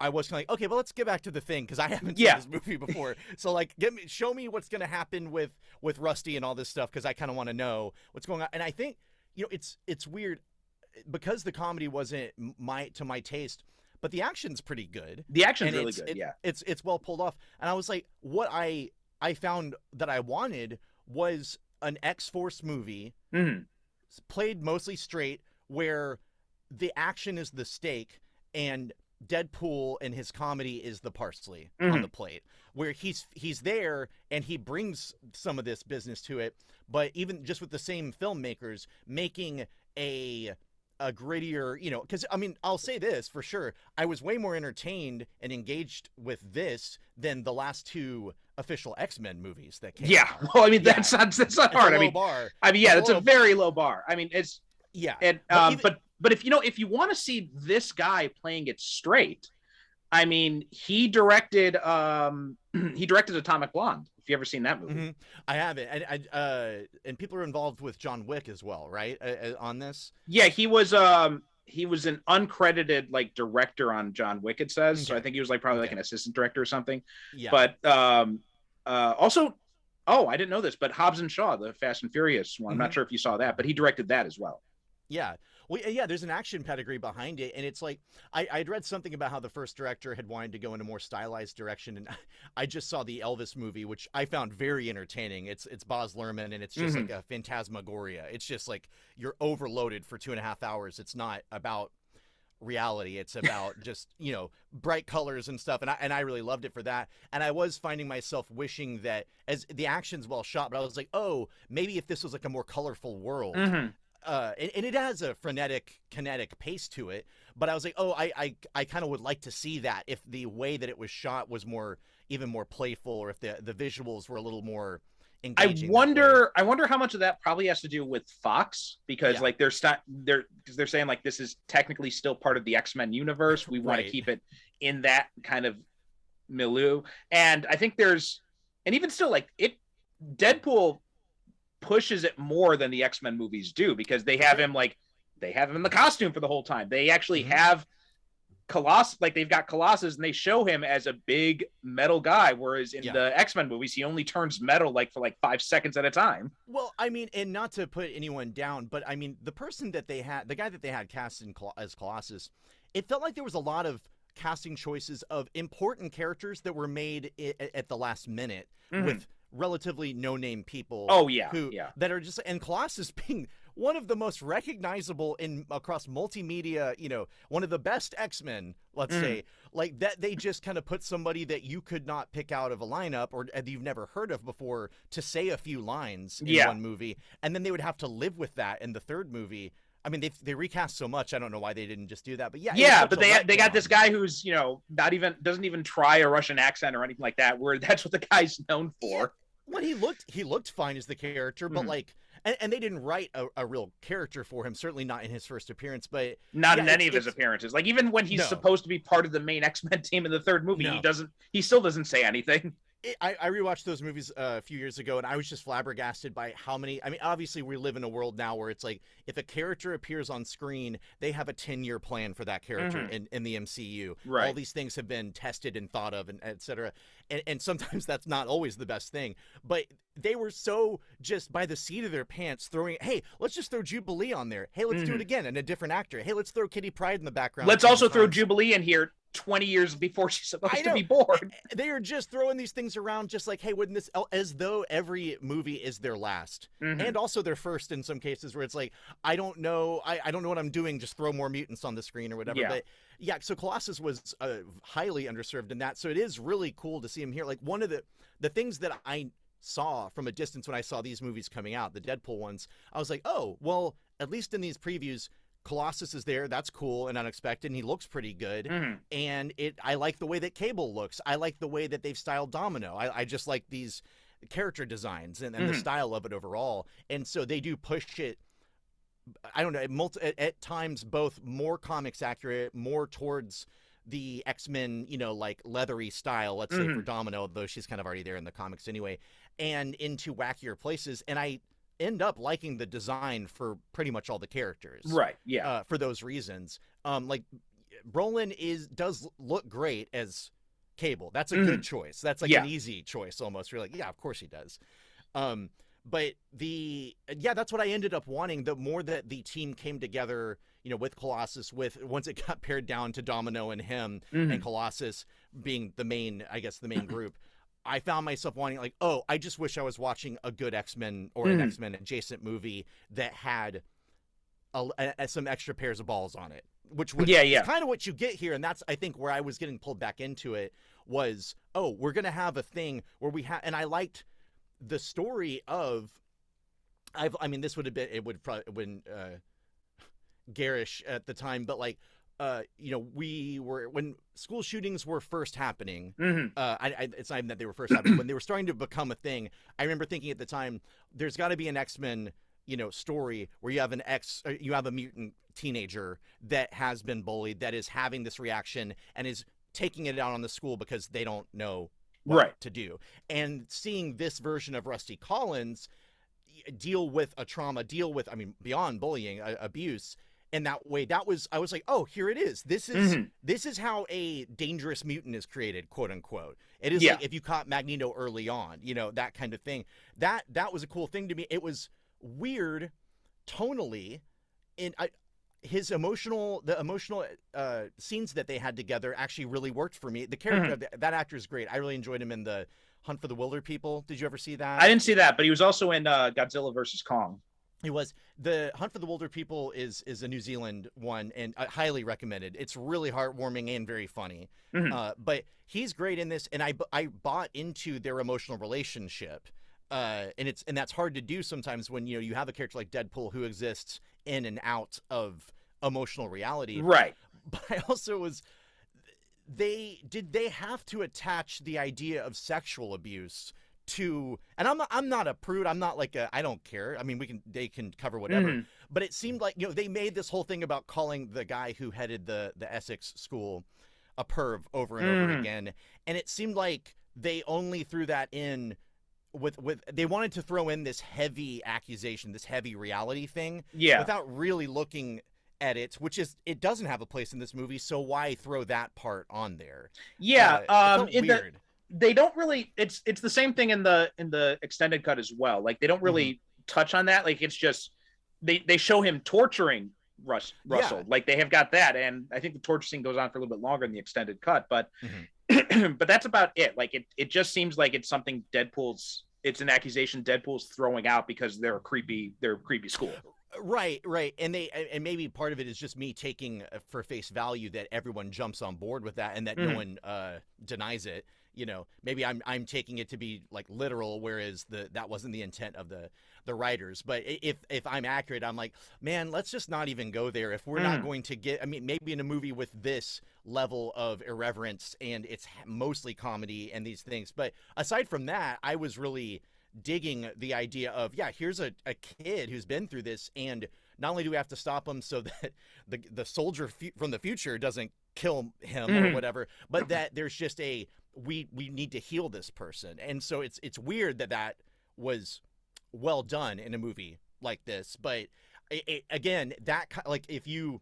I was kind of like, okay, well, let's get back to the thing because I haven't seen this movie before. So like, show me what's going to happen with Rusty and all this stuff because I kind of want to know what's going on. And I think it's weird because the comedy wasn't to my taste, but the action's pretty good. The action's really good. It's well pulled off. And I was like, what I found that I wanted was an X-Force movie played mostly straight where the action is the steak and Deadpool and his comedy is the parsley on the plate, where he's there and he brings some of this business to it, but even just with the same filmmakers making a grittier, because I'll say this for sure, I was way more entertained and engaged with this than the last two official X-Men movies that came out. Well, that's not hard. It's a very low bar. It's and but if you want to see this guy playing it straight, he directed Atomic Blonde. If you ever seen that movie, I haven't. And people are involved with John Wick as well, right? On this, yeah, he was an uncredited director on John Wick. It says so. I think he was probably an assistant director or something. Yeah, but also, I didn't know this, but Hobbs and Shaw, the Fast and Furious one. I'm not sure if you saw that, but he directed that as well. Yeah. Well, yeah, there's an action pedigree behind it, and it's like I'd read something about how the first director had wanted to go in a more stylized direction, and I just saw the Elvis movie, which I found very entertaining. It's Baz Luhrmann, and it's just like a phantasmagoria. It's just like you're overloaded for 2.5 hours. It's not about reality. It's about just bright colors and stuff, and I really loved it for that. And I was finding myself wishing that as the action's well shot, but I was like, oh, maybe if this was like a more colorful world. And it has a frenetic, kinetic pace to it, but I was like, oh, I kind of would like to see that if the way that it was shot was more, even more playful, or if the visuals were a little more I engaging. wonder how much of that probably has to do with Fox, because Yeah. like they're saying like this is technically still part of the X-Men universe. We want to keep it in that kind of milieu. And I think and even still, like Deadpool pushes it more than the X-Men movies do, because they have him in the costume for the whole time. They actually have Colossus, like they've got Colossus, and they show him as a big metal guy, whereas in the X-Men movies he only turns metal like for like 5 seconds at a time. Well, I mean, and not to put anyone down, but I mean, the guy that they had cast as Colossus, it felt like there was a lot of casting choices of important characters that were made at the last minute with relatively no-name people. That are just, and Colossus being one of the most recognizable across multimedia, one of the best X-Men, let's say, like that they just kind of put somebody that you could not pick out of a lineup or that you've never heard of before to say a few lines in one movie, and then they would have to live with that in the third movie. I mean, they recast so much. I don't know why they didn't just do that, but but they got this guy who's doesn't even try a Russian accent or anything like that. Where that's what the guy's known for. Yeah. Well, he looked fine as the character, but like, and they didn't write a real character for him. Certainly not in his first appearance, but not in any of his appearances. Like even when he's supposed to be part of the main X-Men team in the third movie, he still doesn't say anything. I rewatched those movies a few years ago, and I was just flabbergasted by how many. I mean, obviously, we live in a world now where it's like if a character appears on screen, they have a 10-year plan for that character in the MCU. Right. All these things have been tested and thought of, and et cetera. And sometimes that's not always the best thing. But they were so just by the seat of their pants throwing, hey, let's just throw Jubilee on there. Hey, let's do it again, and a different actor. Hey, let's throw Kitty Pryde in the background. Let's also throw Jubilee in here 20 years before she's supposed to be born. They are just throwing these things around just like, hey, wouldn't this, as though every movie is their last and also their first in some cases, where it's like, I don't know what I'm doing, just throw more mutants on the screen or whatever. But yeah, so Colossus was highly underserved in that. So it is really cool to see him here. Like one of the things that I saw from a distance when I saw these movies coming out, the Deadpool ones, I was like, oh, well, at least in these previews, Colossus is there. That's cool and unexpected, and he looks pretty good. And I like the way that Cable looks. I like the way that they've styled Domino. I just like these character designs and the style of it overall. And so they do push it, I don't know, at times both more comics accurate, more towards the X-Men, like leathery style, let's say, for Domino, though she's kind of already there in the comics anyway, and into wackier places. And I end up liking the design for pretty much all the characters, right? Yeah, for those reasons. Like Brolin does look great as Cable. That's a good choice. That's like an easy choice almost. You're like, yeah, of course he does. But that's what I ended up wanting. The more that the team came together, with Colossus, once it got pared down to Domino and him and Colossus being the main group. I found myself wanting, like, oh, I just wish I was watching a good X-Men or an X-Men adjacent movie that had some extra pairs of balls on it, which is kind of what you get here. And that's, I think, where I was getting pulled back into it was, oh, we're going to have a thing where and I liked the story of, this would have been, it would probably been garish at the time, but like, when school shootings were first happening, it's not even that they were first happening, when they were starting to become a thing, I remember thinking at the time, there's got to be an X-Men, story where you have a mutant teenager that has been bullied, that is having this reaction and is taking it out on the school because they don't know what to do. And seeing this version of Rusty Collins deal with a trauma, beyond bullying, abuse, in that way, I was like, oh, here it is. This is how a dangerous mutant is created, quote unquote. It is like if you caught Magneto early on, that kind of thing. That was a cool thing to me. It was weird tonally, and the emotional scenes that they had together actually really worked for me. The character that actor is great. I really enjoyed him in the Hunt for the Wilder People. Did you ever see that? I didn't see that, but he was also in Godzilla versus Kong. It was. The Hunt for the Wilder People is a New Zealand one, and I highly recommended. It's really heartwarming and very funny. But he's great in this, and I bought into their emotional relationship. And that's hard to do sometimes when you have a character like Deadpool who exists in and out of emotional reality. Right. But I also they have to attach the idea of sexual abuse to, and I'm not a prude, I'm not like I don't care, I mean they can cover whatever, but it seemed like, you know, they made this whole thing about calling the guy who headed the Essex school a perv over and over again, and it seemed like they only threw that in with they wanted to throw in this heavy accusation, this heavy reality thing, without really looking at it, which is, it doesn't have a place in this movie, so why throw that part on there? Weird. They don't really, it's the same thing in the extended cut as well. Like, they don't really touch on that. Like, it's just they show him torturing Russell. Like, they have got that, and I think the torture scene goes on for a little bit longer in the extended cut, but but that's about it. Like, it just seems like it's something it's an accusation Deadpool's throwing out because they're a creepy school. Right. And maybe part of it is just me taking for face value that everyone jumps on board with that and that no one denies it. You know, maybe I'm taking it to be like literal, whereas that wasn't the intent of the writers. But if I'm accurate, I'm like, man, let's just not even go there. If we're not going to get, I mean, maybe in a movie with this level of irreverence and it's mostly comedy and these things. But aside from that, I was really digging the idea of, here's a kid who's been through this, and not only do we have to stop him so that the soldier from the future doesn't kill him or whatever, but that there's just we need to heal this person. And so it's weird that was well done in a movie like this. But again, that, like, if you,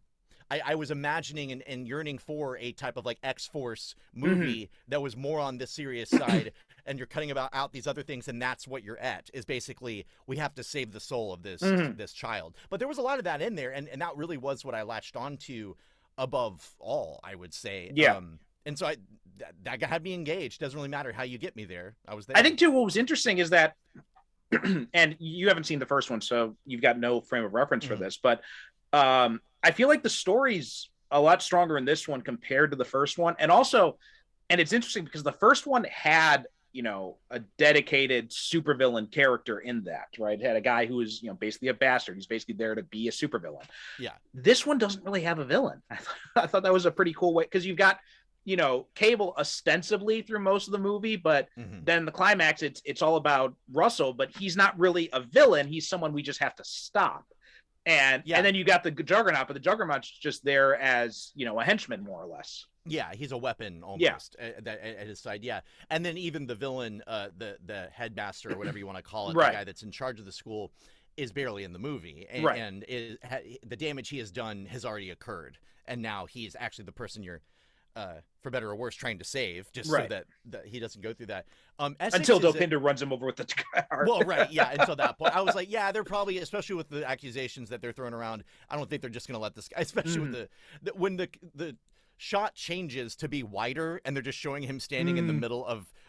I was imagining and yearning for a type of like X-Force movie that was more on the serious side, and you're cutting out these other things, and that's what you're at, is basically, we have to save the soul of this child. But there was a lot of that in there, and that really was what I latched onto above all, I would say. And so that had me engaged. Doesn't really matter how you get me there. I was there. I think too, what was interesting is that, and you haven't seen the first one, so you've got no frame of reference for this, but I feel like the story's a lot stronger in this one compared to the first one. And it's interesting because the first one had, you know, a dedicated supervillain character in that, right? It had a guy who was, you know, basically a bastard. He's basically there to be a supervillain. Yeah. This one doesn't really have a villain. I thought that was a pretty cool way, because you've got, you know, Cable ostensibly through most of the movie, but then the climax, it's all about Russell, but he's not really a villain. He's someone we just have to stop. And then you got the Juggernaut, but the Juggernaut's just there as, you know, a henchman, more or less. Yeah, he's a weapon almost at his side. Yeah, and then even the villain, the headmaster or whatever you want to call it, the guy that's in charge of the school, is barely in the movie, and the damage he has done has already occurred, and now he's actually the person you're, for better or worse, trying to save, just so that he doesn't go through that. Until Dopinder runs him over with the car. Well, until that point. I was like, they're probably, especially with the accusations that they're throwing around, I don't think they're just going to let this guy, especially with when the shot changes to be wider and they're just showing him standing in the middle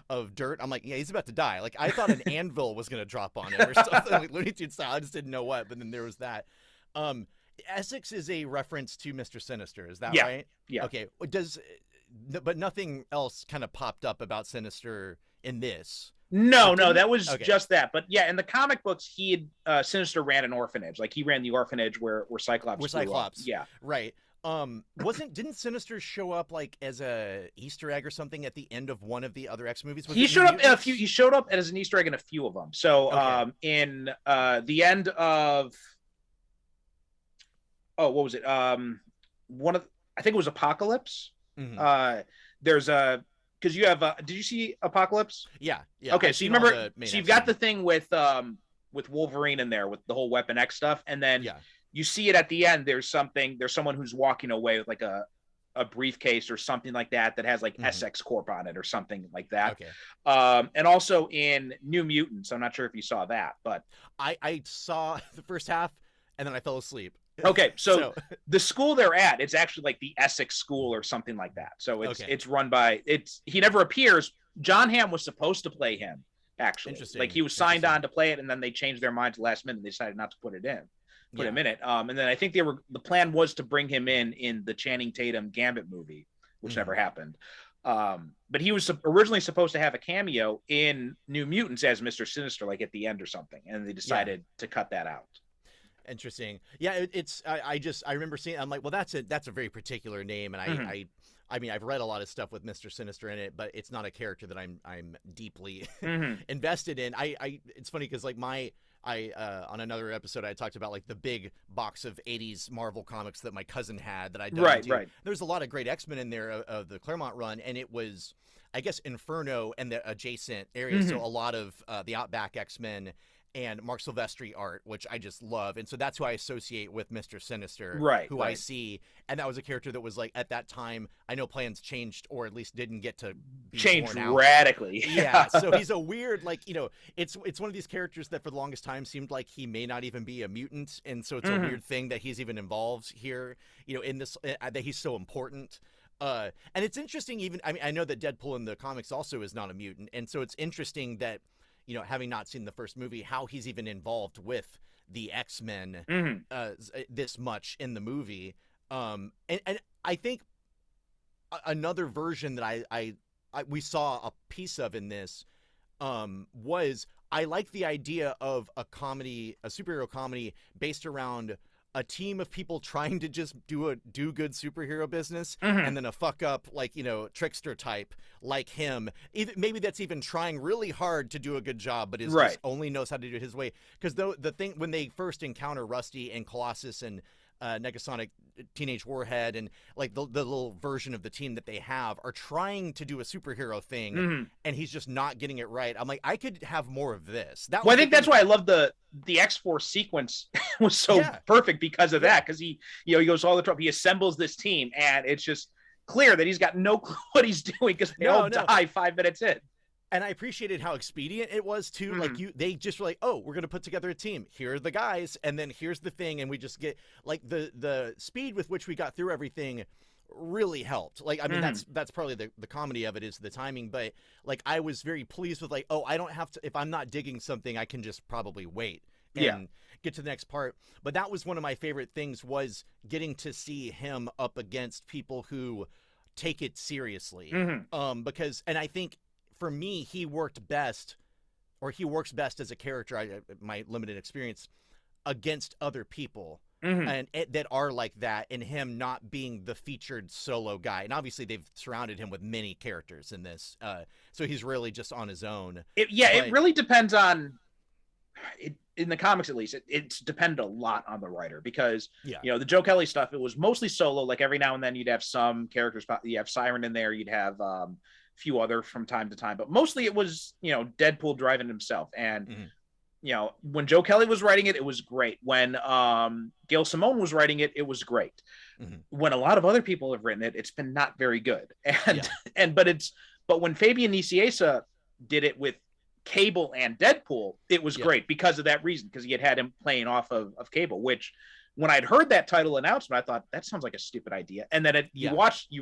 of dirt. I'm like, he's about to die. Like, I thought an anvil was going to drop on him or something, like Looney Tunes style. I just didn't know what, but then there was that. Essex is a reference to Mr. Sinister, is that right? Yeah. Okay. But nothing else kind of popped up about Sinister in this. No, that was just that. But yeah, in the comic books, Sinister ran an orphanage. Like, he ran the orphanage where Cyclops grew up. Yeah. Right. Didn't Sinister show up like as a Easter egg or something at the end of one of the other X movies? He showed up in a few. He showed up as an Easter egg in a few of them. So in the end of what was it? I think it was Apocalypse. There's because you have did you see Apocalypse? Yeah. Okay, so you remember, so you've got the thing with Wolverine in there with the whole Weapon X stuff, and then you see it at the end. There's someone who's walking away with like a briefcase or something like that has like SX Corp on it or something like that. Okay. And also in New Mutants, I'm not sure if you saw that, but I saw the first half and then I fell asleep. Okay, so the school they're at, it's actually like the Essex School or something like that. So it's run by he never appears. John Hamm was supposed to play him, actually. Like, he was signed on to play it, and then they changed their minds last minute and they decided not to put him in it. And then I think the plan was to bring him in the Channing Tatum Gambit movie, which never happened. But he was originally supposed to have a cameo in New Mutants as Mr. Sinister, like at the end or something, and they decided to cut that out. Interesting. Yeah, I remember seeing. I'm like, well, that's a very particular name, and I mean, I've read a lot of stuff with Mr. Sinister in it, but it's not a character that I'm deeply invested in. It's funny because like on another episode I talked about like the big box of 80s Marvel comics that my cousin had that I dug into. Right. There's a lot of great X-Men in there of the Claremont run, and it was, I guess, Inferno and the adjacent areas. So a lot of the Outback X-Men and Mark Silvestri art, which I just love. And so that's who I associate with Mr. Sinister, who I see. And that was a character that was like, at that time, I know plans changed, or at least didn't get to be changed born out. radically. Yeah. So he's a weird, like, you know, it's one of these characters that for the longest time seemed like he may not even be a mutant. And so it's a weird thing that he's even involved here, you know, in this, that he's so important. And it's interesting, even, I mean, I know that Deadpool in the comics also is not a mutant. And so it's interesting that, you know, having not seen the first movie, how he's even involved with the X-Men this much in the movie. And I think another version that we saw a piece of in this was, I like the idea of a superhero comedy based around a team of people trying to just do good superhero business, and then a fuck up, like, you know, trickster type like him. Even, maybe that's even trying really hard to do a good job, but is just only knows how to do it his way. Because the thing, when they first encounter Rusty and Colossus and Negasonic Teenage Warhead and like the little version of the team that they have are trying to do a superhero thing, and he's just not getting it right. I'm like, I could have more of this. I think that's why I love the X-Force sequence was so perfect because of that. Because he goes all the trouble, he assembles this team, and it's just clear that he's got no clue what he's doing because they all die 5 minutes in. And I appreciated how expedient it was too. Like they just were like, oh, we're going to put together a team. Here are the guys. And then here's the thing. And we just get like the speed with which we got through everything really helped. Like, I mean, that's probably the comedy of it is the timing, but like, I was very pleased with like, oh, I don't have to, if I'm not digging something, I can just probably wait and get to the next part. But that was one of my favorite things, was getting to see him up against people who take it seriously. Because, and I think, for me, he works best as a character, my limited experience, against other people and that are like that, and him not being the featured solo guy. And obviously they've surrounded him with many characters in this, so he's really just on his own. It really depends on it. In the comics, at least, it's depended a lot on the writer, because you know, the Joe Kelly stuff, it was mostly solo. Like every now and then you'd have some characters, you have Siren in there, you'd have few other from time to time, but mostly it was, you know, Deadpool driving himself. And you know, when Joe Kelly was writing it, it was great. When Gail Simone was writing it, it was great. When a lot of other people have written it, it's been not very good. And but when Fabian Nicieza did it with Cable and Deadpool, it was great because of that reason, because he had him playing off of Cable, which when I'd heard that title announcement, I thought that sounds like a stupid idea. And then you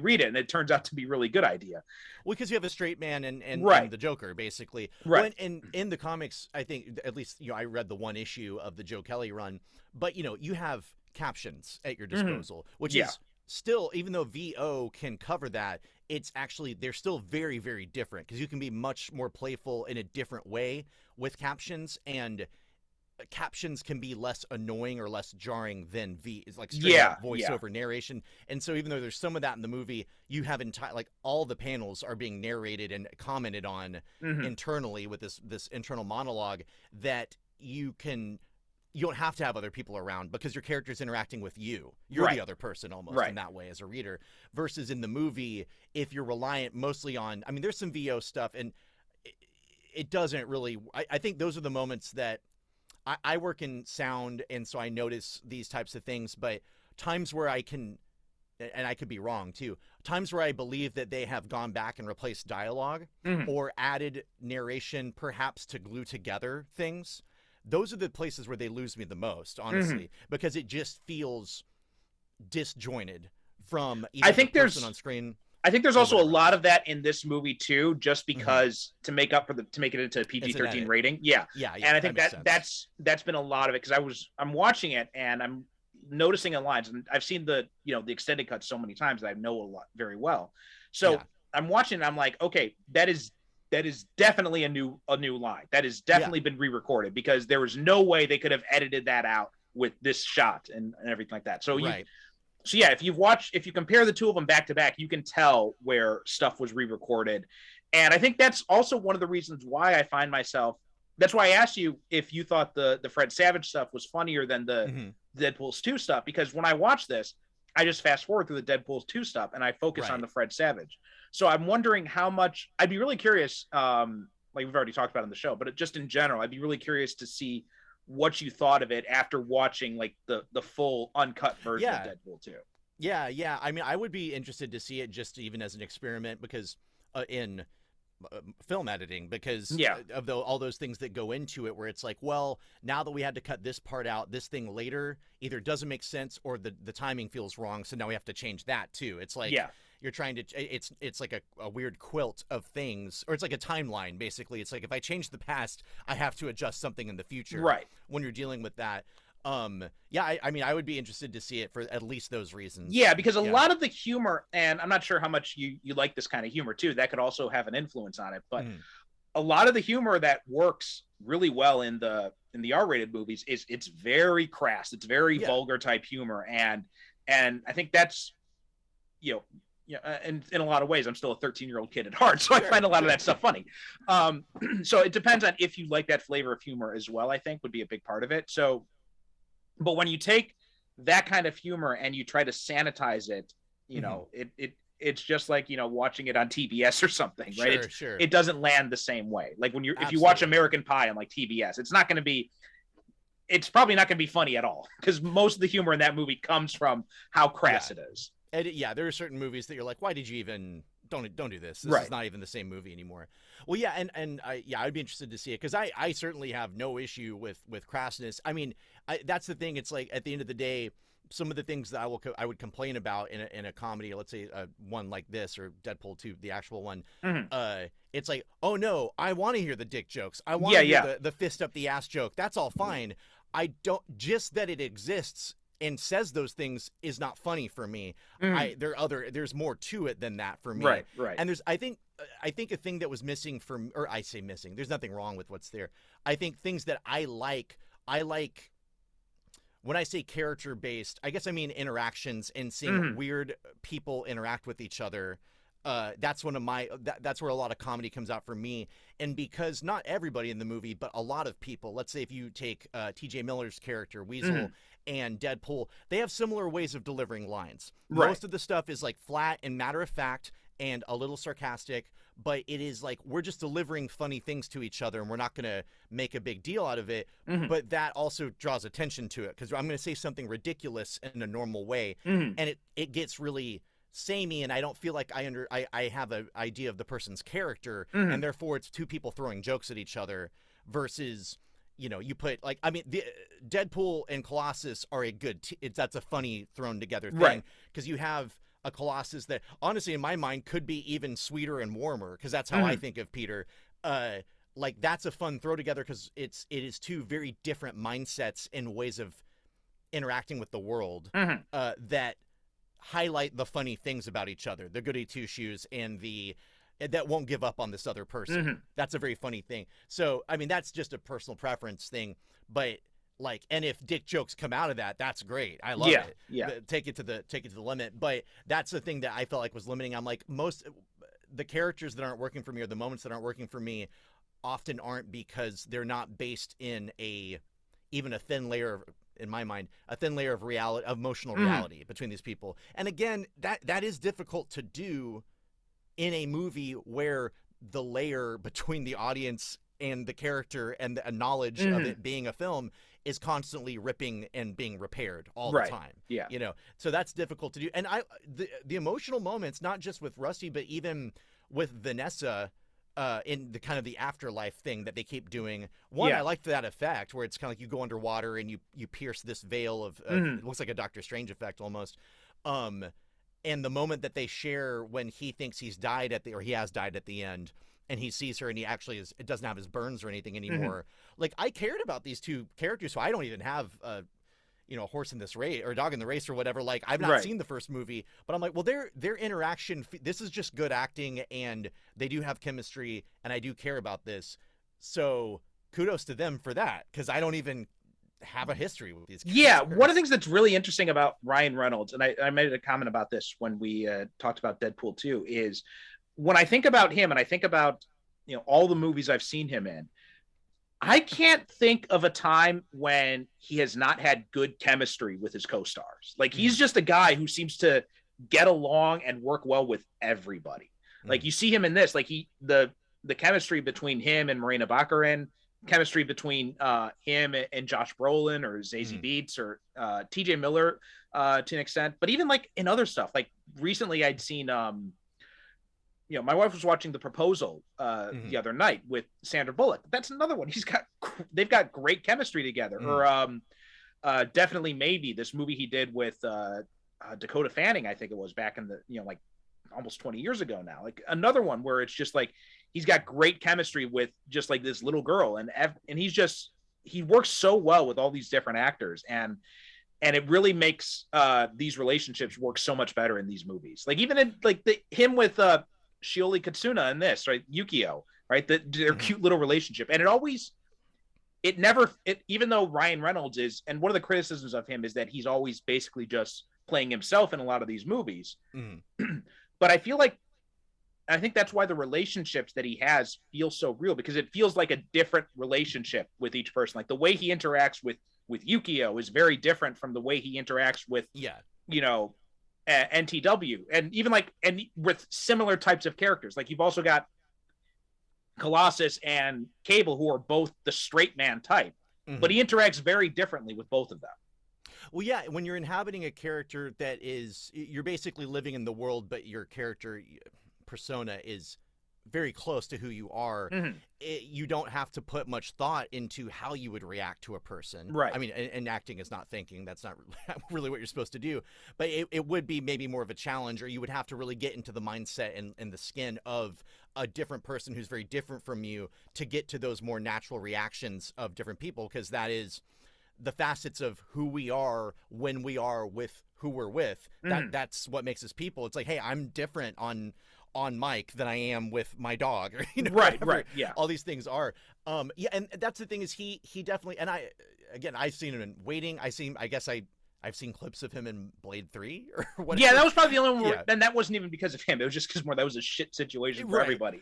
read it, and it turns out to be a really good idea. Well, because you have a straight man and the Joker, basically. Right. When, in the comics, I think, at least, you know, I read the one issue of the Joe Kelly run, but, you know, you have captions at your disposal, which is still, even though VO can cover that, it's actually, they're still very, very different, because you can be much more playful in a different way with captions, and captions can be less annoying or less jarring than like straight up voiceover narration. And so even though there's some of that in the movie, you have like all the panels are being narrated and commented on internally with this internal monologue that you don't have to have other people around, because your character's interacting with you. You're the other person almost in that way as a reader, versus in the movie, if you're reliant mostly on, I mean, there's some VO stuff, and it doesn't really, I think those are the moments that I work in sound, and so I notice these types of things, but times where I can, and I could be wrong too, times where I believe that they have gone back and replaced dialogue or added narration, perhaps to glue together things, those are the places where they lose me the most, honestly, because it just feels disjointed from either the person on screen. I think there's also a lot of that in this movie too, just because to make up for to make it into a PG-13 rating. Yeah. And I think that's been a lot of it, because I'm watching it and I'm noticing in lines, and I've seen the extended cut so many times that I know a lot very well. So I'm watching and I'm like, okay, that is definitely a new line. That has definitely been re-recorded, because there was no way they could have edited that out with this shot and everything like that. So So yeah, if you compare the two of them back to back, you can tell where stuff was re-recorded. And I think that's also one of the reasons why I find myself. That's why I asked you if you thought the Fred Savage stuff was funnier than the Mm-hmm. Deadpool's 2 stuff, because when I watch this, I just fast forward through the Deadpool's 2 stuff and I focus on Right. the Fred Savage. So I'm wondering how much. I'd be really curious. Like we've already talked about on the show, but just in general, I'd be really curious to see what you thought of it after watching like the full uncut version Yeah. of Deadpool 2. Yeah. I mean, I would be interested to see it just even as an experiment because in film editing, because Yeah. of all those things that go into it, where it's like, well, now that we had to cut this part out, this thing later either doesn't make sense or the timing feels wrong, so now we have to change that too. It's like, Yeah. you're trying to, it's like a weird quilt of things, or it's like a timeline basically. It's like, if I change the past, I have to adjust something in the future, Right. when you're dealing with that. Yeah, I mean, I would be interested to see it for at least those reasons. Yeah, because a Yeah. lot of the humor, and I'm not sure how much you like this kind of humor too, that could also have an influence on it, but Mhm. a lot of the humor that works really well in the R-rated movies is it's very crass, it's very Yeah. vulgar type humor, and I think that's, you know, and in a lot of ways, I'm still a 13-year-old kid at heart, so I Sure, find a lot of sure. that stuff funny. So it depends on if you like that flavor of humor as well. I think would be a big part of it. So, but when you take that kind of humor and you try to sanitize it, you know, it's just like, you know, watching it on TBS or something, right? Sure, sure. It doesn't land the same way. Like when if you watch Absolutely. American Pie on like TBS, it's probably not going to be funny at all, because most of the humor in that movie comes from how crass Yeah. it is. And yeah, there are certain movies that you're like, why did you even don't do this? This Right. is not even the same movie anymore. Well, yeah, and I'd be interested to see it because I certainly have no issue with crassness. I mean, that's the thing. It's like at the end of the day, some of the things that I would complain about in a comedy, let's say one like this or Deadpool 2, the actual one. It's like, oh no, I want to hear the dick jokes. I want to hear the fist up the ass joke. That's all fine. I don't, just that it exists and says those things is not funny for me. There's more to it than that for me. Right. And I think a thing that was missing from, or I say missing, there's nothing wrong with what's there. I think things that I like, when I say character based, I guess I mean interactions and seeing weird people interact with each other. That's one of that's where a lot of comedy comes out for me. And because not everybody in the movie, but a lot of people, let's say if you take TJ Miller's character, Weasel, and Deadpool, they have similar ways of delivering lines. Right. Most of the stuff is like flat and matter of fact and a little sarcastic, but it is like, we're just delivering funny things to each other and we're not going to make a big deal out of it. But that also draws attention to it because I'm going to say something ridiculous in a normal way. And it gets really samey, and I don't feel like I have an idea of the person's character, and therefore it's two people throwing jokes at each other versus, you know, you put like, I mean, the Deadpool and Colossus are a good that's a funny thrown together thing, because you have a Colossus that honestly in my mind could be even sweeter and warmer, because that's how I think of Peter. Like that's a fun throw together because it is two very different mindsets and ways of interacting with the world that highlight the funny things about each other, the goody two shoes and that won't give up on this other person. That's a very funny thing. So I mean, that's just a personal preference thing, but like, and if dick jokes come out of that, that's great. I love it. Yeah. Take it to the limit. But that's the thing that I felt like was limiting. I'm like, most the characters that aren't working for me or the moments that aren't working for me often aren't because they're not based in even a thin layer of, in my mind, a thin layer of reality, of emotional reality between these people. And again, that is difficult to do in a movie where the layer between the audience and the character and the knowledge of it being a film is constantly ripping and being repaired all the time. Yeah. You know, so that's difficult to do. And the emotional moments, not just with Rusty, but even with Vanessa, in the kind of the afterlife thing that they keep doing. I liked that effect where it's kind of like you go underwater and you pierce this veil of it looks like a Doctor Strange effect almost. And the moment that they share when he thinks he has died at the end, and he sees her and he actually it doesn't have his burns or anything anymore. Like, I cared about these two characters, so I don't even have a horse in this race or a dog in the race or whatever. Like, I've not seen the first movie, but I'm like, well, their interaction, this is just good acting and they do have chemistry and I do care about this. So kudos to them for that. 'Cause I don't even have a history with these Yeah, characters. one of the things that's really interesting about Ryan Reynolds, and I made a comment about this when we talked about Deadpool 2, is when I think about him and I think about all the movies I've seen him in, I can't think of a time when he has not had good chemistry with his co-stars. Like, he's just a guy who seems to get along and work well with everybody. Like, you see him in this, like the chemistry between him and Marina Baccarin, chemistry between him and Josh Brolin or Zazie Beetz or TJ Miller to an extent, but even like in other stuff. Like recently I'd seen my wife was watching The Proposal the other night with Sandra Bullock. That's another one. They've got great chemistry together. Or Definitely Maybe, this movie he did with Dakota Fanning, I think it was, back in the like almost 20 years ago now. Like another one where it's just like he's got great chemistry with just like this little girl, and he works so well with all these different actors, and it really makes these relationships work so much better in these movies. Like even in like him with Shioli Katsuna in this, right? Yukio, right? Their cute little relationship. And even though Ryan Reynolds is, and one of the criticisms of him is that he's always basically just playing himself in a lot of these movies. But I think that's why the relationships that he has feel so real, because it feels like a different relationship with each person. Like the way he interacts with Yukio is very different from the way he interacts with, NTW, and even and with similar types of characters. Like you've also got Colossus and Cable, who are both the straight man type, but he interacts very differently with both of them. Well, yeah, when you're inhabiting a character that you're basically living in the world, but your character persona is very close to who you are, you don't have to put much thought into how you would react to a person. Right. I mean, and acting is not thinking. That's not really what you're supposed to do. But it would be maybe more of a challenge, or you would have to really get into the mindset and the skin of a different person who's very different from you to get to those more natural reactions of different people, because that is the facets of who we are when we are with who we're with. That's what makes us people. It's like, hey, I'm different on Mike than I am with my dog, or right, yeah. All these things are, yeah, and that's the thing is he definitely, and I've seen him in Waiting. I've seen clips of him in Blade 3 or whatever. Yeah, that was probably the only one. And that wasn't even because of him. It was just because that was a shit situation for everybody.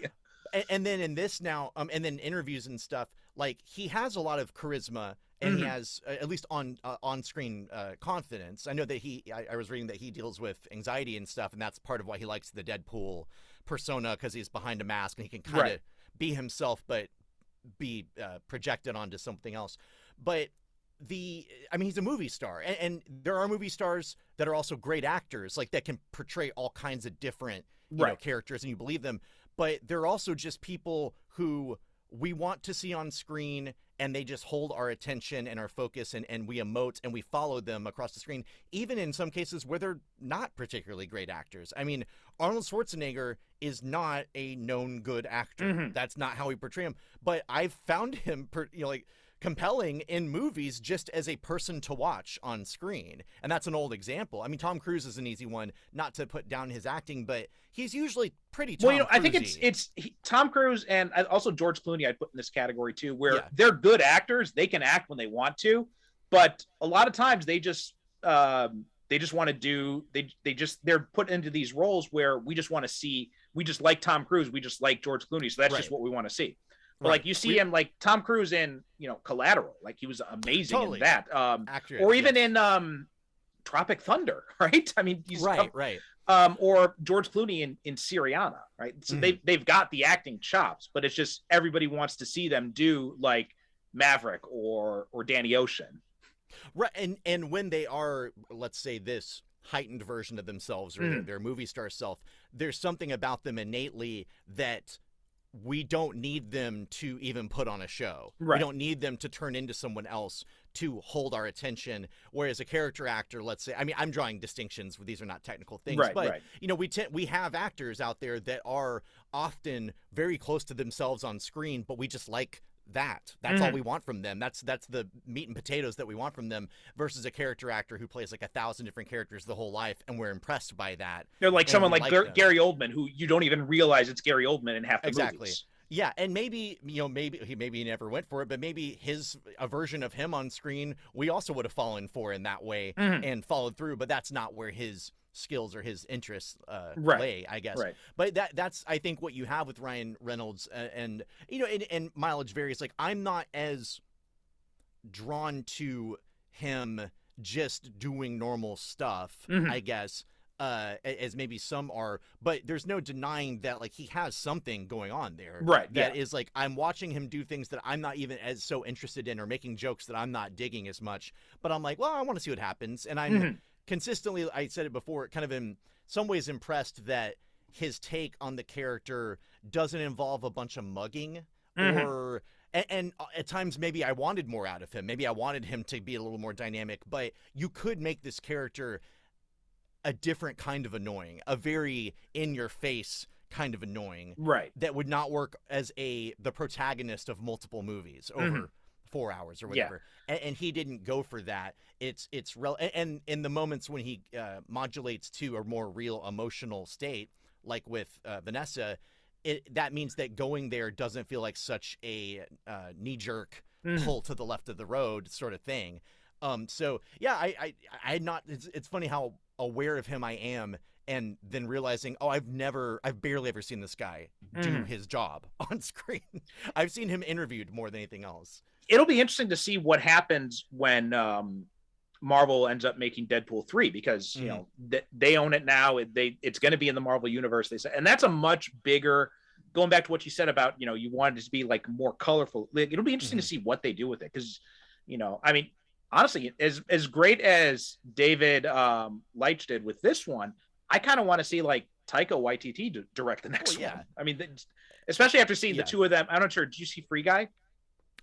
And then in this now, and then interviews and stuff, like he has a lot of charisma. And he has, at least on-screen confidence. I know that I was reading that he deals with anxiety and stuff, and that's part of why he likes the Deadpool persona, because he's behind a mask and he can kind of be himself, but be projected onto something else. But he's a movie star, and there are movie stars that are also great actors, like that can portray all kinds of different characters, and you believe them. But they're also just people who we want to see on screen, and they just hold our attention and our focus, and we emote and we follow them across the screen, even in some cases where they're not particularly great actors. I mean, Arnold Schwarzenegger is not a known good actor. That's not how we portray him. But I've found him, compelling in movies just as a person to watch on screen. And that's an old example. I mean, Tom Cruise is an easy one, not to put down his acting, but he's usually pretty Tom Cruise-y. I think it's Tom Cruise, and also George Clooney I'd put in this category too, where they're good actors. They can act when they want to, but a lot of times they just want to do, they're put into these roles where we just want to see, we just like Tom Cruise, we just like George Clooney, so that's just what we want to see. But like you see him, like Tom Cruise in Collateral, like he was amazing in that, accurate, or even in Tropic Thunder, right? I mean, he's right. Or George Clooney in Syriana, right? So they've got the acting chops, but it's just everybody wants to see them do like Maverick or Danny Ocean, right? And when they are, let's say, this heightened version of themselves, or their movie star self, there's something about them innately that we don't need them to even put on a show. We don't need them to turn into someone else to hold our attention. Whereas a character actor, let's say, I mean, I'm drawing distinctions, these are not technical things, but we have actors out there that are often very close to themselves on screen, but we just like that's all we want from them. That's the meat and potatoes that we want from them, versus a character actor who plays like 1,000 different characters the whole life, and we're impressed by that. They're like someone like Gary Oldman, who you don't even realize it's Gary Oldman in half the movies. Yeah, and maybe maybe he never went for it, but maybe a version of him on screen we also would have fallen for in that way and followed through. But that's not where his skills or his interests Right. lay, I guess. Right. But that's I think what you have with Ryan Reynolds, and and mileage varies. Like I'm not as drawn to him just doing normal stuff, I guess, as maybe some are, but there's no denying that like he has something going on there, Right, that yeah. is like I'm watching him do things that I'm not even as so interested in, or making jokes that I'm not digging as much, but I'm like, well, I want to see what happens. And I'm consistently, I said it before, kind of in some ways impressed that his take on the character doesn't involve a bunch of mugging or and at times maybe I wanted more out of him. Maybe I wanted him to be a little more dynamic, but you could make this character a different kind of annoying, a very in your face kind of annoying, Right. that would not work as the protagonist of multiple movies over 4 hours or whatever. And he didn't go for that. And in the moments when he modulates to a more real emotional state, like with Vanessa, that means that going there doesn't feel like such a knee-jerk pull to the left of the road sort of thing. So yeah, I had not. It's funny how aware of him I am, and then realizing, oh, I've barely ever seen this guy do his job on screen. I've seen him interviewed more than anything else. It'll be interesting to see what happens when Marvel ends up making Deadpool 3, because you know they own it now. It's going to be in the Marvel universe, they said, and that's a much bigger. Going back to what you said about, you know, you wanted it to be like more colorful. It'll be interesting to see what they do with it, because, you know, I mean, honestly, as great as David Leitch did with this one, I kind of want to see like Taika Waititi direct the next one. I mean, especially after seeing the two of them. I'm not sure. Did you see Free Guy?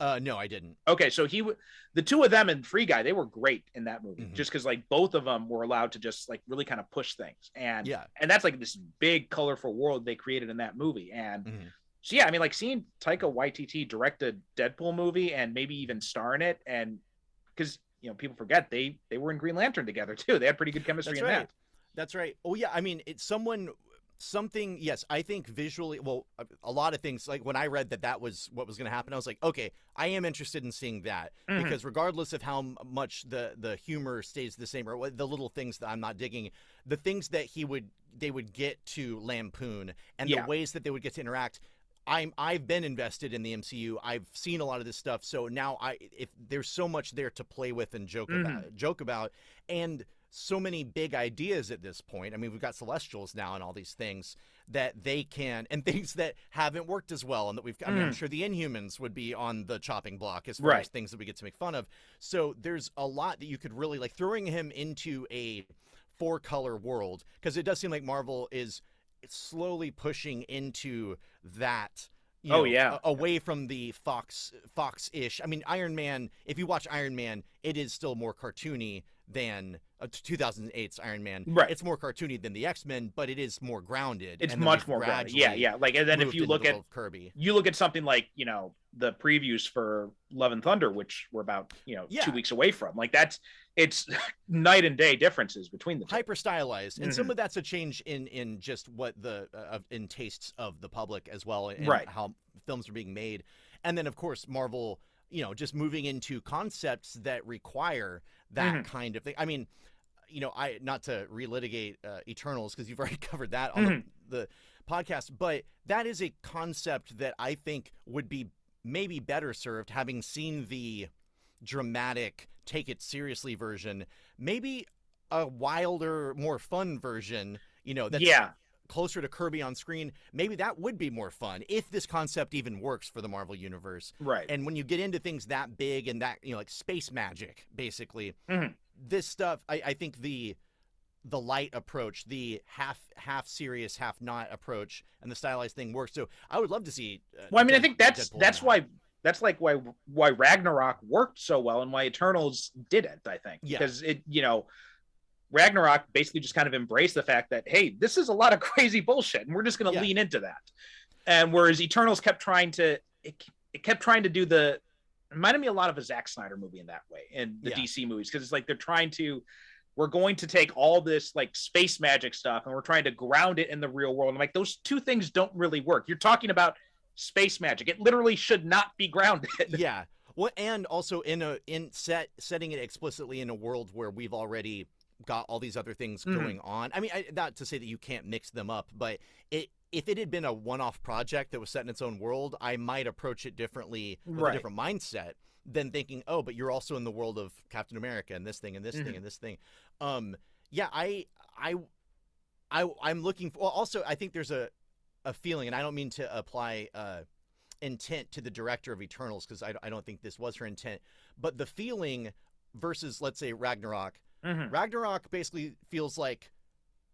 No, I didn't. Okay, so the two of them in Free Guy, they were great in that movie, just because like both of them were allowed to just like really kind of push things, and that's like this big colorful world they created in that movie. And so yeah, I mean, like seeing Taika Waititi direct a Deadpool movie and maybe even star in it, and because you know people forget they were in Green Lantern together too. They had pretty good chemistry in that. That's right. Oh yeah, I mean, it's something, yes, I think visually, well, a lot of things, like when I read that was what was going to happen, I was like, okay, I am interested in seeing that, because regardless of how much the humor stays the same, or the little things that I'm not digging, the things that they would get to lampoon, and the ways that they would get to interact, I've been invested in the MCU. I've seen a lot of this stuff, so now if there's so much there to play with and joke about, and so many big ideas at this point. I mean, we've got Celestials now and all these things that they can, and things that haven't worked as well, and that we've. I mean, I'm sure the Inhumans would be on the chopping block as far as things that we get to make fun of. So there's a lot that you could really like throwing him into a 4-color world, because it does seem like Marvel is slowly pushing into that. Away from the Fox-ish. I mean, Iron Man. If you watch Iron Man, it is still more cartoony than 2008's Iron Man. Right. It's more cartoony than the X-Men, but it is more grounded. It's much more grounded. Yeah. Like, and then if you look at Kirby, you look at something like, you know, the previews for Love and Thunder, which we're about, 2 weeks away from. Like it's night and day differences between the two. Hyper stylized, and some of that's a change in just what in tastes of the public as well, and how films are being made. And then of course Marvel, just moving into concepts that require that kind of thing. I mean, I not to relitigate Eternals, because you've already covered that on the podcast, but that is a concept that I think would be maybe better served, having seen the dramatic, take it seriously version, maybe a wilder, more fun version, that's closer to Kirby on screen. Maybe that would be more fun if this concept even works for the Marvel universe. Right. And when you get into things that big and that, like space magic, basically, this stuff, I think the light approach, the half serious, half not approach, and the stylized thing works. So I would love to see. I mean, I think that's why Ragnarok worked so well, and why Eternals didn't. I think because Ragnarok basically just kind of embraced the fact that, hey, this is a lot of crazy bullshit, and we're just going to lean into that. And whereas Eternals kept trying to do it reminded me a lot of a Zack Snyder movie in that way, in the DC movies, because it's like we're going to take all this like space magic stuff and we're trying to ground it in the real world. And like those two things don't really work. You're talking about space magic. It literally should not be grounded. Yeah. Well, and also setting it explicitly in a world where we've already got all these other things going on. I mean, not to say that you can't mix them up, but if it had been a one-off project that was set in its own world, I might approach it differently with a different mindset than thinking, oh, but you're also in the world of Captain America and this thing and this thing and this thing. Yeah, I'm looking for. Well, also, I think there's a feeling, and I don't mean to apply intent to the director of Eternals because I don't think this was her intent, but the feeling versus, let's say, Ragnarok. Ragnarok basically feels like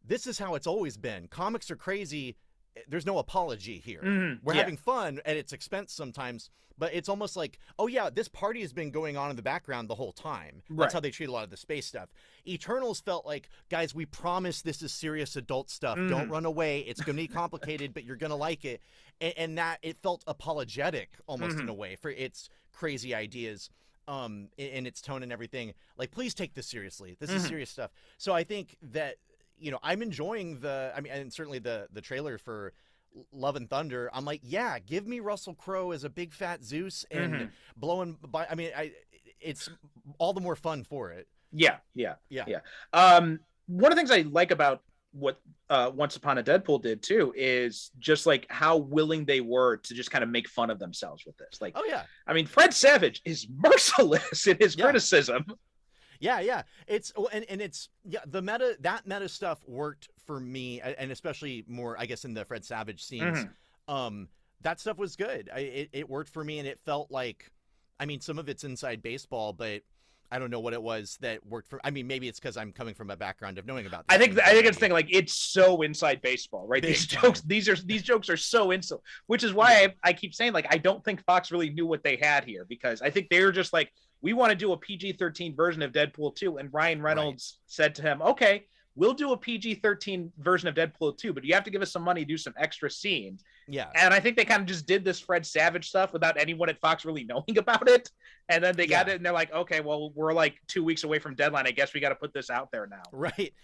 this is how it's always been. Comics are crazy. There's no apology here. We're having fun at its expense sometimes, but it's almost like, oh yeah, this party has been going on in the background the whole time. That's how they treat a lot of the space stuff. Eternals felt like, guys, we promise this is serious adult stuff. Don't run away. It's going to be complicated, but you're going to like it. And that it felt apologetic almost in a way for its crazy ideas. In its tone and everything, like, please take this seriously. This is serious stuff. So I think that, you know, I'm enjoying and certainly the trailer for Love and Thunder. I'm like, yeah, give me Russell Crowe as a big fat Zeus and blowing by. I mean, it's all the more fun for it. Yeah. One of the things I like about what Once Upon a Deadpool did too is just like how willing they were to just kind of make fun of themselves with this. Like, I mean, Fred Savage is merciless in his criticism. Yeah. It's the meta stuff worked for me, and especially more, I guess, in the Fred Savage scenes. That stuff was good. It worked for me, and it felt like, I mean, some of it's inside baseball, but I don't know what it was that worked for. I mean, maybe it's because I'm coming from a background of knowing about. I think it's the thing. Like, it's so inside baseball, right? These jokes are so inside, which is why I keep saying, like, I don't think Fox really knew what they had here, because I think they were just like, we want to do a PG-13 version of Deadpool 2, and Ryan Reynolds said to him, okay, we'll do a PG-13 version of Deadpool 2, but you have to give us some money, do some extra scenes. Yeah. And I think they kind of just did this Fred Savage stuff without anyone at Fox really knowing about it. And then they got it, and they're like, okay, well, we're like 2 weeks away from deadline. I guess we got to put this out there now. Right.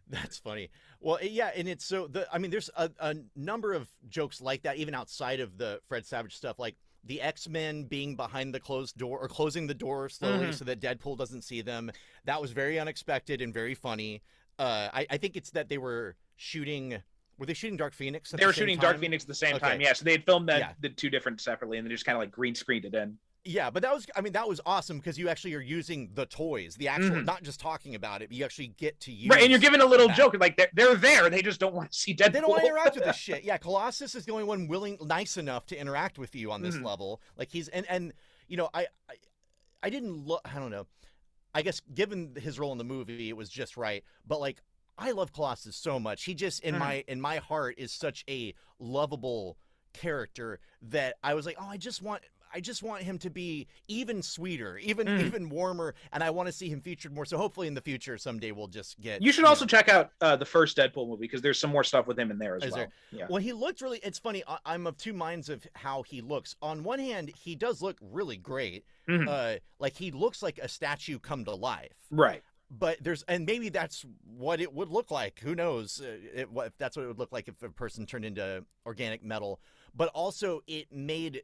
That's funny. Well, yeah, and it's there's a number of jokes like that, even outside of the Fred Savage stuff, like the X-Men being behind the closed door or closing the door slowly so that Deadpool doesn't see them. That was very unexpected and very funny. I think it's that they were shooting. Were they shooting Dark Phoenix? They were shooting Dark Phoenix at the same time. Yeah, so they had filmed the two different separately, and they just kind of like green screened it in. Yeah, but that was awesome because you actually are using the toys, the actual, not just talking about it, but you actually get to use. Right, and you're giving a little joke, like they're there, they just don't want to see Deadpool. They don't want to interact with this shit. Yeah, Colossus is the only one nice enough to interact with you on this level. Like he's and you know, I didn't look. I don't know. I guess given his role in the movie, it was just right. But like, I love Colossus so much. He just in my heart is such a lovable character that I was like, oh, I just want him to be even sweeter, even warmer, and I want to see him featured more. So hopefully in the future, someday we'll just get. You should also check out the first Deadpool movie because there's some more stuff with him in there as well. Yeah. Well, he looked really. It's funny. I'm of two minds of how he looks. On one hand, he does look really great. Like he looks like a statue come to life. Right. But maybe that's what it would look like. Who knows if that's what it would look like if a person turned into organic metal. But also, it made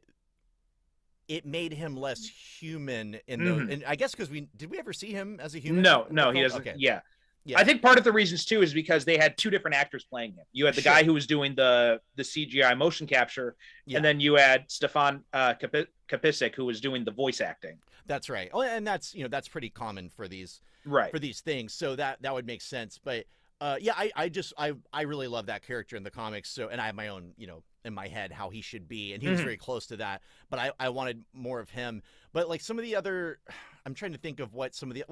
him less human in the, and I guess because did we ever see him as a human? No, he doesn't. Okay. Yeah. I think part of the reasons too is because they had two different actors playing him. You had the guy who was doing the CGI motion capture, and then you had Stefan Kapisik who was doing the voice acting. That's right. Oh, and that's pretty common for these things. So that would make sense. But I really love that character in the comics. So, and I have my own, in my head how he should be, and he was very close to that. But I wanted more of him. But like some of the other, I'm trying to think of what some of the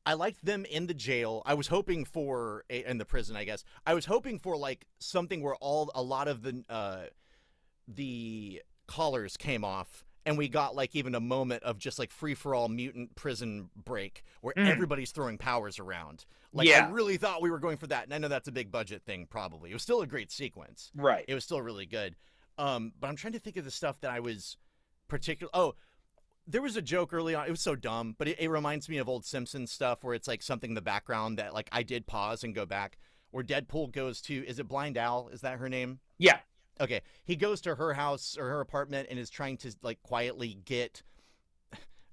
I liked them in the jail. I was hoping for in the prison, I guess. I was hoping for like something where a lot of the collars came off, and we got like even a moment of just like free for all mutant prison break where everybody's throwing powers around. Like I really thought we were going for that, and I know that's a big budget thing. Probably it was still a great sequence. Right. It was still really good. But I'm trying to think of the stuff that I was particular. Oh. There was a joke early on. It was so dumb, but it reminds me of old Simpsons stuff where it's like something in the background that like I did pause and go back. Where Deadpool goes to, is it Blind Al? Is that her name? Yeah. Okay, he goes to her house or her apartment and is trying to like quietly get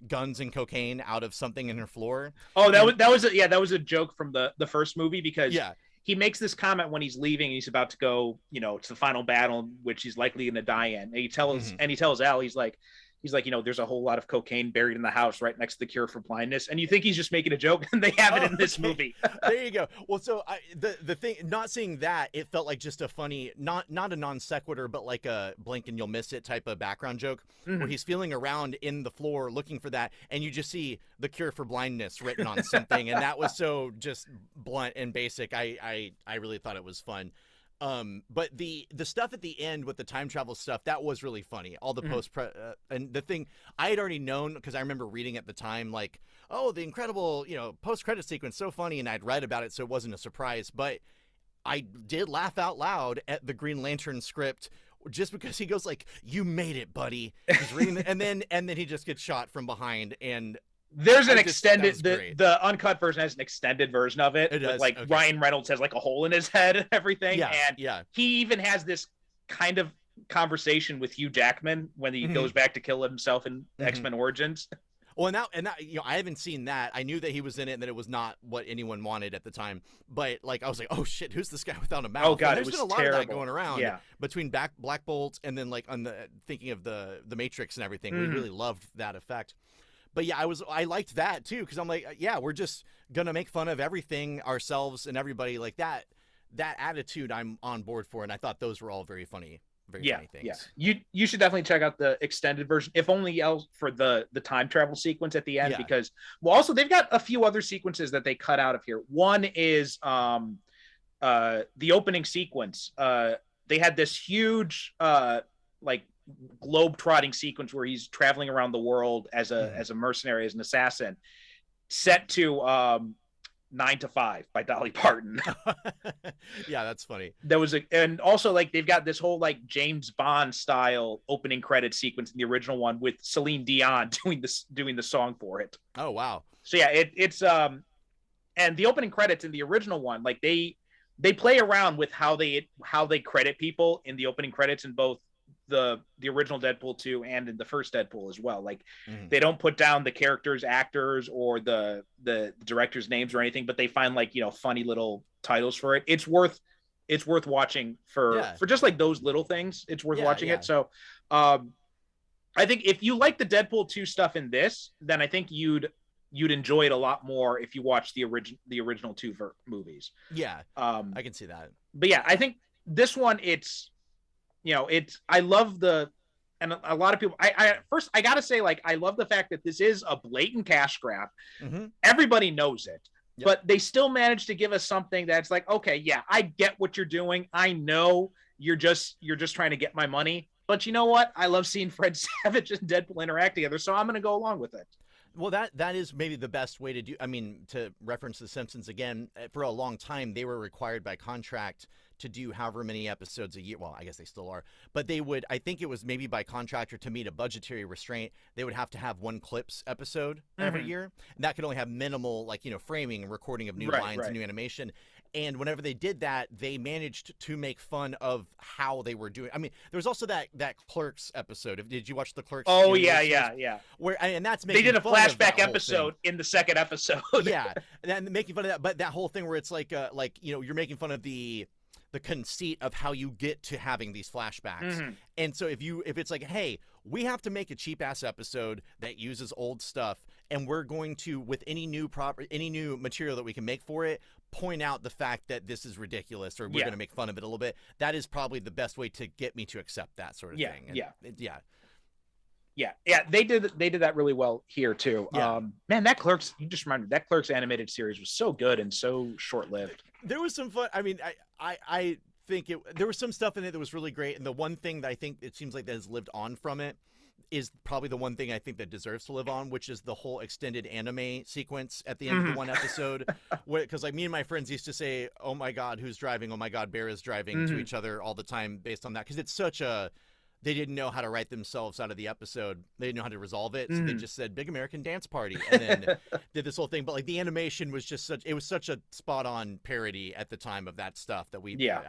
guns and cocaine out of something in her floor. Oh, that was a joke from the first movie, because Yeah. he makes this comment when he's leaving and he's about to go, to the final battle, which he's likely going to die in. And he tells Al, he's like, there's a whole lot of cocaine buried in the house right next to the cure for blindness. And you think he's just making a joke, and they have it in this movie. There you go. Well, so the thing, not seeing that, it felt like just a funny, not a non sequitur, but like a blink and you'll miss it type of background joke, where he's feeling around in the floor looking for that, and you just see the cure for blindness written on something, and that was so just blunt and basic. I really thought it was fun. But the stuff at the end with the time travel stuff, that was really funny. All the and the thing I had already known, because I remember reading at the time, like, oh, the incredible, post-credit sequence, so funny, and I'd read about it, so it wasn't a surprise. But I did laugh out loud at the Green Lantern script, just because he goes like, "You made it, buddy." He's reading and then he just gets shot from behind, and there's an extended, the uncut version has an extended version of it. It does. Like, okay. Ryan Reynolds has like a hole in his head and everything. Yeah, and he even has this kind of conversation with Hugh Jackman when he goes back to kill himself in X-Men Origins. Well, and that, I haven't seen that. I knew that he was in it and that it was not what anyone wanted at the time. But like, I was like, oh shit, who's this guy without a mouth? Oh god, there's been a lot of that going around. Yeah. Between Black Bolt and then like thinking of the Matrix and everything. We really loved that effect. But yeah, I liked that too, because I'm like, yeah, we're just gonna make fun of everything, ourselves and everybody, like that. That attitude I'm on board for, and I thought those were all very funny. Funny things. Yeah, you should definitely check out the extended version, if only else for the time travel sequence at the end, because also they've got a few other sequences that they cut out of here. One is the opening sequence. They had this huge like globe-trotting sequence where he's traveling around the world as a mercenary, as an assassin, set to 9 to 5 by Dolly Parton. Yeah, that's funny. There was and also like they've got this whole like James Bond style opening credit sequence in the original one with Celine Dion doing the song for it. Oh wow. So yeah, it's and the opening credits in the original one, like they play around with how they credit people in the opening credits in both the original Deadpool 2 and in the first Deadpool as well. Like they don't put down the characters, actors, or the directors' names or anything, but they find like, funny little titles for it. It's worth watching for just like those little things. It's worth watching it. So I think if you like the Deadpool 2 stuff in this, then I think you'd enjoy it a lot more if you watch the original two movies. Yeah. I can see that. But yeah, I think this one, I love and a lot of people, first I gotta say, like, I love the fact that this is a blatant cash grab. Everybody knows it, but they still managed to give us something that's like, okay, yeah, I get what you're doing. I know you're just trying to get my money, but you know what? I love seeing Fred Savage and Deadpool interact together, so I'm going to go along with it. Well, that is maybe the best way to do. I mean, to reference The Simpsons again, for a long time, they were required by contract to do however many episodes a year. Well, I guess they still are, but they would, I think it was maybe by contract or to meet a budgetary restraint, they would have to have one clips episode every year. And that could only have minimal, like, framing and recording of new lines and new animation. And whenever they did that, they managed to make fun of how they were doing. I mean, there was also that Clerks episode. Did you watch the Clerks? Oh, yeah. Where, and that's making fun of that. They did a flashback episode in the second episode. Yeah, and making fun of that. But that whole thing where it's like you're making fun of the conceit of how you get to having these flashbacks. And so if it's like, hey, we have to make a cheap ass episode that uses old stuff, and we're going to, with any new material that we can make for it, point out the fact that this is ridiculous, or we're going to make fun of it a little bit. That is probably the best way to get me to accept that sort of thing. And Yeah, they did that really well here too. Man, that Clerks, you just reminded me, that Clerks animated series was so good and so short-lived. There was some fun. I mean, I think there was some stuff in it that was really great, and the one thing that I think it seems like that has lived on from it is probably the one thing I think that deserves to live on, which is the whole extended anime sequence at the end of the one episode. Because like me and my friends used to say, "Oh my God, who's driving? Oh my God, Bear is driving" to each other all the time based on that, because it's such a they didn't know how to write themselves out of the episode. They didn't know how to resolve it. So they just said Big American Dance Party and then did this whole thing. But like the animation was just such a spot on parody at the time of that stuff that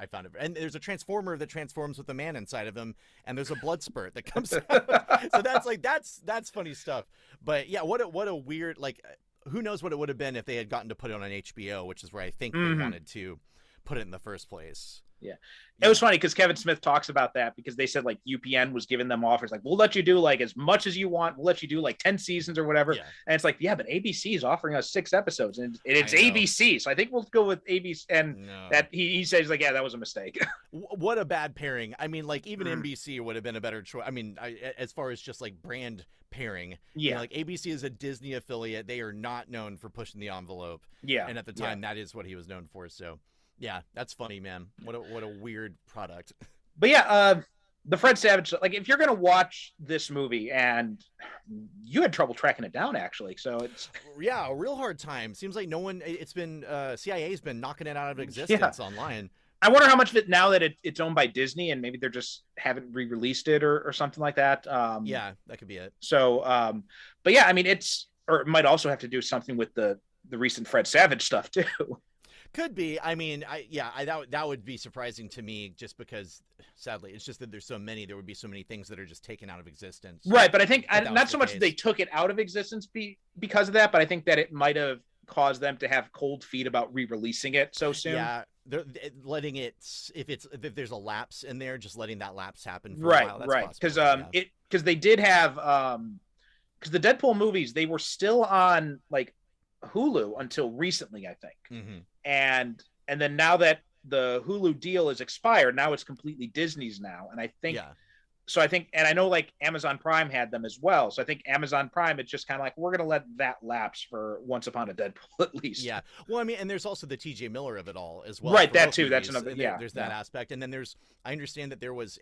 I found it. And there's a transformer that transforms with a man inside of him, and there's a blood spurt that comes out. So that's funny stuff. But yeah, what a weird, like, who knows what it would have been if they had gotten to put it on HBO, which is where I think they wanted to put it in the first place. Yeah. It was funny because Kevin Smith talks about that because they said like UPN was giving them offers like, we'll let you do like as much as you want. We'll let you do like 10 seasons or whatever. Yeah. And it's like, yeah, but ABC is offering us 6 episodes and it's ABC. So I think we'll go with ABC. And that he says like, yeah, that was a mistake. What a bad pairing. I mean, like even NBC would have been a better choice. I mean, as far as just like brand pairing, you know, like ABC is a Disney affiliate. They are not known for pushing the envelope. Yeah. And at the time, that is what he was known for. So yeah, that's funny, man. What a weird product. But yeah, the Fred Savage, like if you're gonna watch this movie, and you had trouble tracking it down actually, so it's a real hard time. Seems like no one. It's been CIA's been knocking it out of existence online. I wonder how much of it now that it's owned by Disney, and maybe they're just haven't re-released it or something like that. Yeah, that could be it. So, but yeah, I mean, it might also have to do something with the recent Fred Savage stuff too. Could be. I mean, that would be surprising to me just because, sadly, it's just that there's so many. There would be so many things that are just taken out of existence. Right, but I think not so much that they took it out of existence because of that, but I think that it might have caused them to have cold feet about re-releasing it so soon. Yeah, they're letting it if there's a lapse in there, just letting that lapse happen for a while. That's right, because they did have because the Deadpool movies, they were still on like Hulu until recently, I think. And then now that the Hulu deal is expired, now it's completely Disney's now. And I think, so I think, and I know like Amazon Prime had them as well. So I think Amazon Prime, it's just kind of like, we're going to let that lapse for Once Upon a Deadpool at least. Yeah. Well, I mean, and there's also the TJ Miller of it all as well. Right. That too. That's another, there's that aspect. And then I understand that there was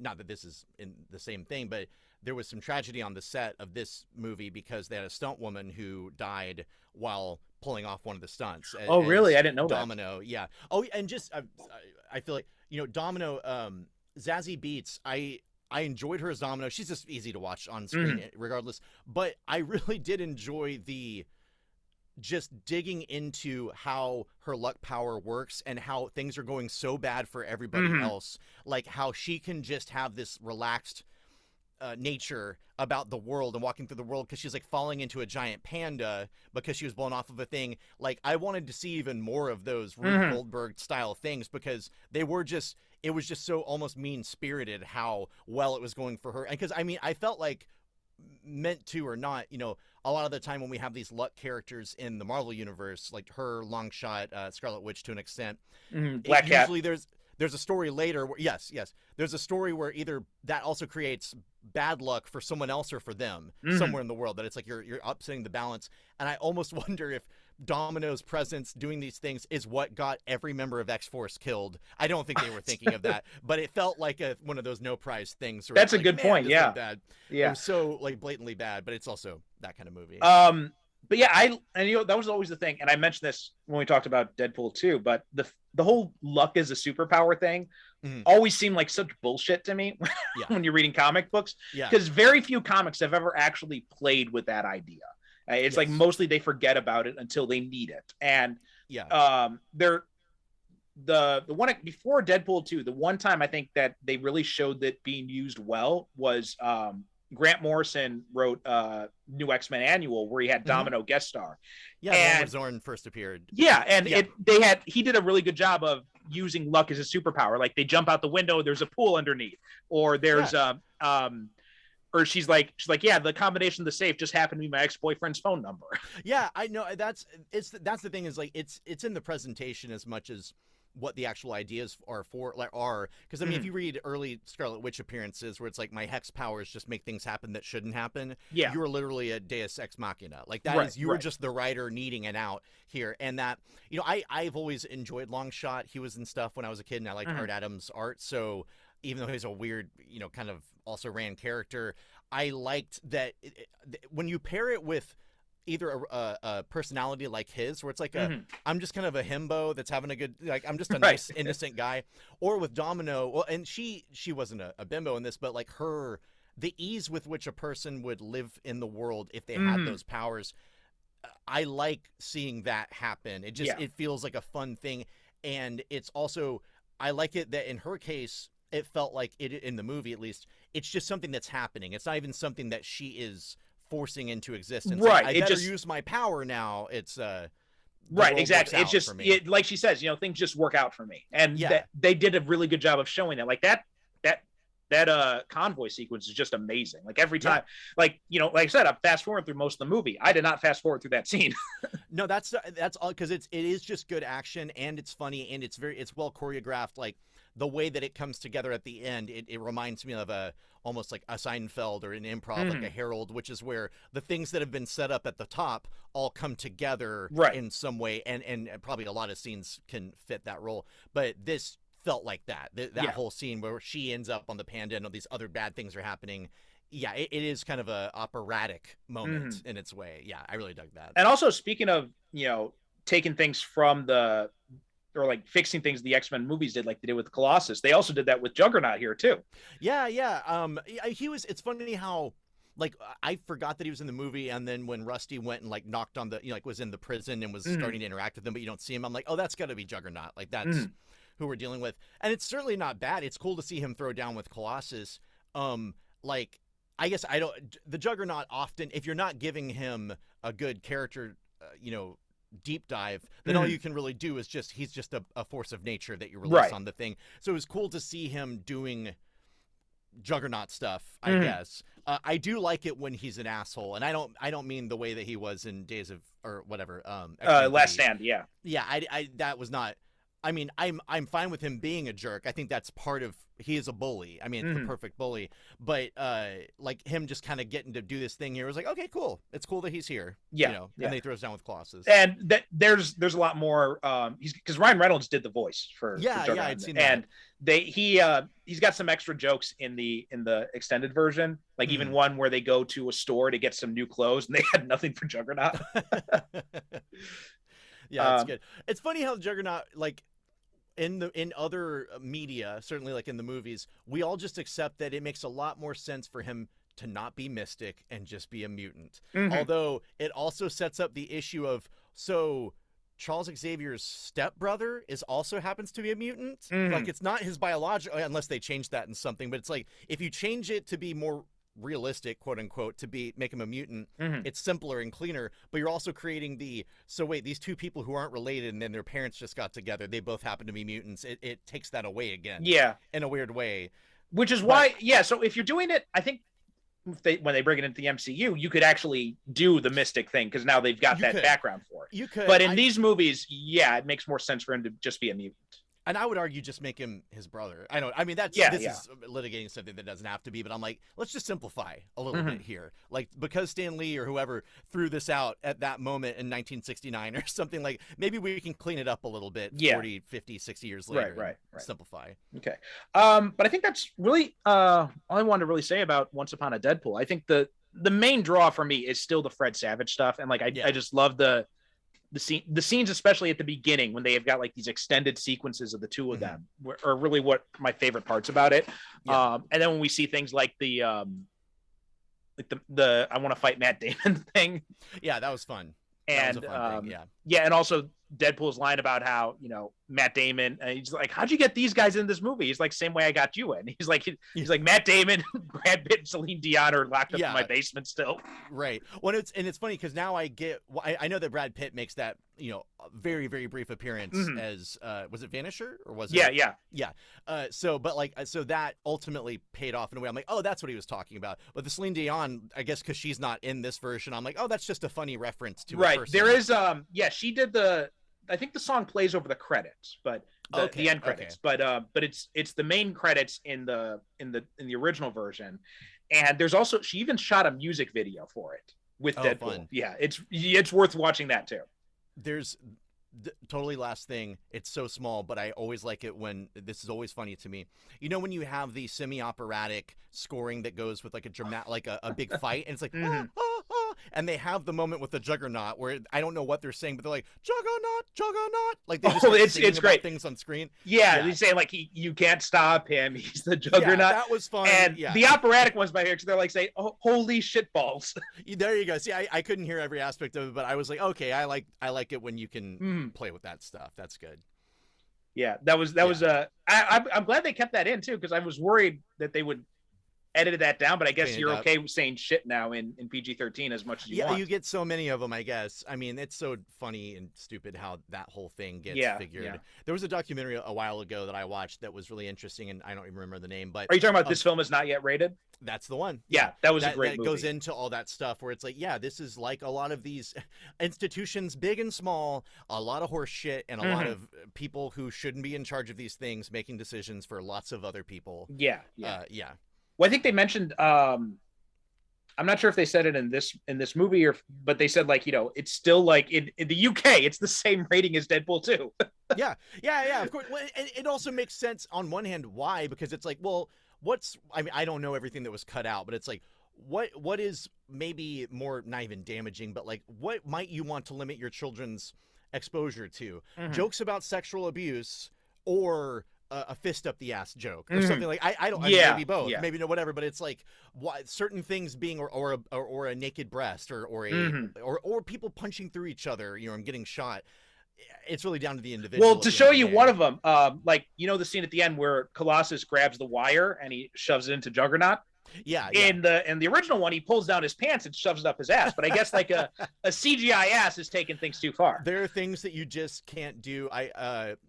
not that this is in the same thing, but there was some tragedy on the set of this movie because they had a stunt woman who died while pulling off one of the stunts. Oh, really? I didn't know Domino, yeah. Oh, and just I feel like, you know, Domino, Zazie Beetz, I enjoyed her as Domino. She's just easy to watch on screen regardless. But I really did enjoy just digging into how her luck power works and how things are going so bad for everybody else. Like how she can just have this relaxed nature about the world and walking through the world because she's like falling into a giant panda because she was blown off of a thing. Like I wanted to see even more of those Rube Goldberg style things because it was just so almost mean spirited how well it was going for her. And because I mean, I felt like, meant to or not, you know, a lot of the time when we have these luck characters in the Marvel universe, like her, Longshot, Scarlet Witch to an extent, Black Cat. Usually there's a story later where, yes, there's a story where either that also creates bad luck for someone else or for them somewhere in the world, that it's like you're upsetting the balance. And I almost wonder if Domino's presence doing these things is what got every member of X-Force killed. I don't think they were thinking of that, but it felt like one of those no prize things. That's a good point. Yeah. It was so like blatantly bad, but it's also that kind of movie. But yeah, and you know, that was always the thing. And I mentioned this when we talked about Deadpool 2, but the whole luck as a superpower thing always seemed like such bullshit to me when you're reading comic books. Because very few comics have ever actually played with that idea. It's like mostly they forget about it until they need it. And the one before Deadpool 2, the one time I think that they really showed that being used well was Grant Morrison wrote New X-Men Annual where he had Domino guest star. Yeah, and when Zorn first appeared. Yeah, and he did a really good job of using luck as a superpower. Like they jump out the window, there's a pool underneath, or there's or she's like, yeah, the combination of the safe just happened to be my ex-boyfriend's phone number. Yeah, I know that's the thing is like it's in the presentation as much as what the actual ideas are because I mean if you read early Scarlet Witch appearances where it's like my hex powers just make things happen that shouldn't happen, you were literally a Deus Ex Machina, like that you were just the writer needing an out here. And that, you know, I've always enjoyed Longshot. He was in stuff when I was a kid and I liked Art Adams' art, so even though he's a weird, you know, kind of also ran character, I liked that when you pair it with either a personality like his, where it's like Mm-hmm. I'm just kind of a himbo that's having a good, like, I'm just a Right. nice innocent guy, or with Domino. Well, and she wasn't a bimbo in this, but like the ease with which a person would live in the world if they had Mhm. those powers, I like seeing that happen. It just Yeah. it feels like a fun thing, and it's also, I like it that in her case it felt like it, in the movie at least, it's just something that's happening. It's not even something that she is forcing into existence. Right, Like, I it better just- use my power now. It's the Right, world exactly. works It's out just for me. like she says, things just work out for me, and Yeah. they did a really good job of showing that. Like that convoy sequence is just amazing. Like every time, like I said, I'm fast forward through most of the movie. I did not fast forward through that scene. No, that's all, because it is just good action, and it's funny, and it's well choreographed. Like the way that it comes together at the end, it reminds me of almost like a Seinfeld or an improv, like a Herald, which is where the things that have been set up at the top all come together Right. in some way, and probably a lot of scenes can fit that role. But this felt like that whole scene where she ends up on the panda and all these other bad things are happening. Yeah, it is kind of a operatic moment in its way. Yeah, I really dug that. And also, speaking of taking things from or like fixing things the X-Men movies did, like they did with Colossus, they also did that with Juggernaut here too. Yeah. He was. It's funny how, like, I forgot that he was in the movie, and then when Rusty went and like knocked on the, like was in the prison and was starting to interact with them, but you don't see him. I'm like, oh, that's got to be Juggernaut. Like that's who we're dealing with, and it's certainly not bad. It's cool to see him throw down with Colossus. Like, I guess the Juggernaut often, if you're not giving him a good character, deep dive, then all you can really do is he's just a force of nature that you release on the thing. So it was cool to see him doing Juggernaut stuff, I guess. I do like it when he's an asshole, and I don't mean the way that he was in Days of, or whatever, Last Stand. Yeah. I that was not, I mean, I'm fine with him being a jerk. I think that's part of, he is a bully. I mean, it's the perfect bully. But like him just kind of getting to do this thing here was like, okay, cool. It's cool that he's here. Yeah, And then he throws down with Colossus. And that there's a lot more. Because Ryan Reynolds did the voice for Juggernaut. I'd seen that. And he's got some extra jokes in the extended version, like even one where they go to a store to get some new clothes and they had nothing for Juggernaut. Yeah, it's good. It's funny how Juggernaut, like, in other media, certainly like in the movies, we all just accept that it makes a lot more sense for him to not be Mystic and just be a mutant. Although it also sets up the issue of, so Charles Xavier's stepbrother also happens to be a mutant. Like, it's not his biological, unless they change that in something, but it's like, if you change it to be more realistic, quote unquote, to make him a mutant, it's simpler and cleaner. But you're also creating so wait, these two people who aren't related and then their parents just got together, they both happen to be mutants. It takes that away again. Yeah, in a weird way. Which is why, so if you're doing it, I think when they bring it into the MCU, you could actually do the Mystic thing, because now they've got that background for it. You could, but in these movies, it makes more sense for him to just be a mutant. And I would argue just make him his brother. I mean, this is litigating something that doesn't have to be, but I'm like, let's just simplify a little bit here. Like, because Stan Lee or whoever threw this out at that moment in 1969 or something, like, maybe we can clean it up a little bit 40, 50, 60 years later. Right. Simplify. Okay. But I think that's really all I wanted to really say about Once Upon a Deadpool. I think the main draw for me is still the Fred Savage stuff. And like, I just love the scenes, especially at the beginning when they have got like these extended sequences of the two of them, are really what my favorite parts about it. And then when we see things like the I want to fight Matt Damon thing. Yeah, that was fun. And that was a fun thing, and also Deadpool's line about how Matt Damon, he's like, how'd you get these guys in this movie? He's like, same way I got you in. He's like Matt Damon, Brad Pitt, and Celine Dion are locked up in my basement still. Right. Well, it's funny because now I know that Brad Pitt makes that very, very brief appearance as was it Vanisher or was it? Yeah. So that ultimately paid off in a way. I'm like, oh, that's what he was talking about. But the Celine Dion, I guess because she's not in this version, I'm like, oh, that's just a funny reference to a person. There is she did I think the song plays over the credits, but the end credits. Okay. But it's the main credits in the original version, and there's also, she even shot a music video for it with Deadpool. Fun. Yeah, it's worth watching that too. There's totally last thing. It's so small, but I always like it when this is always funny to me. When you have the semi-operatic scoring that goes with like a dramatic, like a big fight, and it's like. And and they have the moment with the Juggernaut where I don't know what they're saying, but they're like Juggernaut, Juggernaut, like they just it's great things on screen. Yeah, they say like you can't stop him. He's the Juggernaut. Yeah, that was fun. And the operatic ones by here, because they're like saying, "Oh, holy shit balls." There you go. See, I couldn't hear every aspect of it, but I was like, okay, I like it when you can play with that stuff. That's good. Yeah, that was I'm glad they kept that in too, because I was worried that they would edit that down, but I guess you're okay with saying shit now in PG-13 as much as you want. Yeah, you get so many of them, I guess. I mean, it's so funny and stupid how that whole thing gets figured. Yeah. There was a documentary a while ago that I watched that was really interesting, and I don't even remember the name. But are you talking about This Film Is Not Yet Rated? That's the one. Yeah, that was a great movie. It goes into all that stuff where it's like, yeah, this is like a lot of these institutions, big and small, a lot of horse shit, and a lot of people who shouldn't be in charge of these things making decisions for lots of other people. Yeah. Well, I think they mentioned. I'm not sure if they said it in this movie but they said like, it's still like in the UK, it's the same rating as Deadpool 2. yeah, of course. Well, it also makes sense on one hand. Why? Because it's like, well, I mean, I don't know everything that was cut out, but it's like, what is maybe more, not even damaging, but like, what might you want to limit your children's exposure to? Jokes about sexual abuse or a fist up the ass joke or something like I don't maybe both maybe no whatever, but it's like certain things being or a naked breast or people punching through each other, and getting shot. It's really down to the individual. Well, to show you one of them, like the scene at the end where Colossus grabs the wire and he shoves it into Juggernaut. Yeah. In the original one, he pulls down his pants and shoves it up his ass. But I guess like a CGI ass is taking things too far. There are things that you just can't do.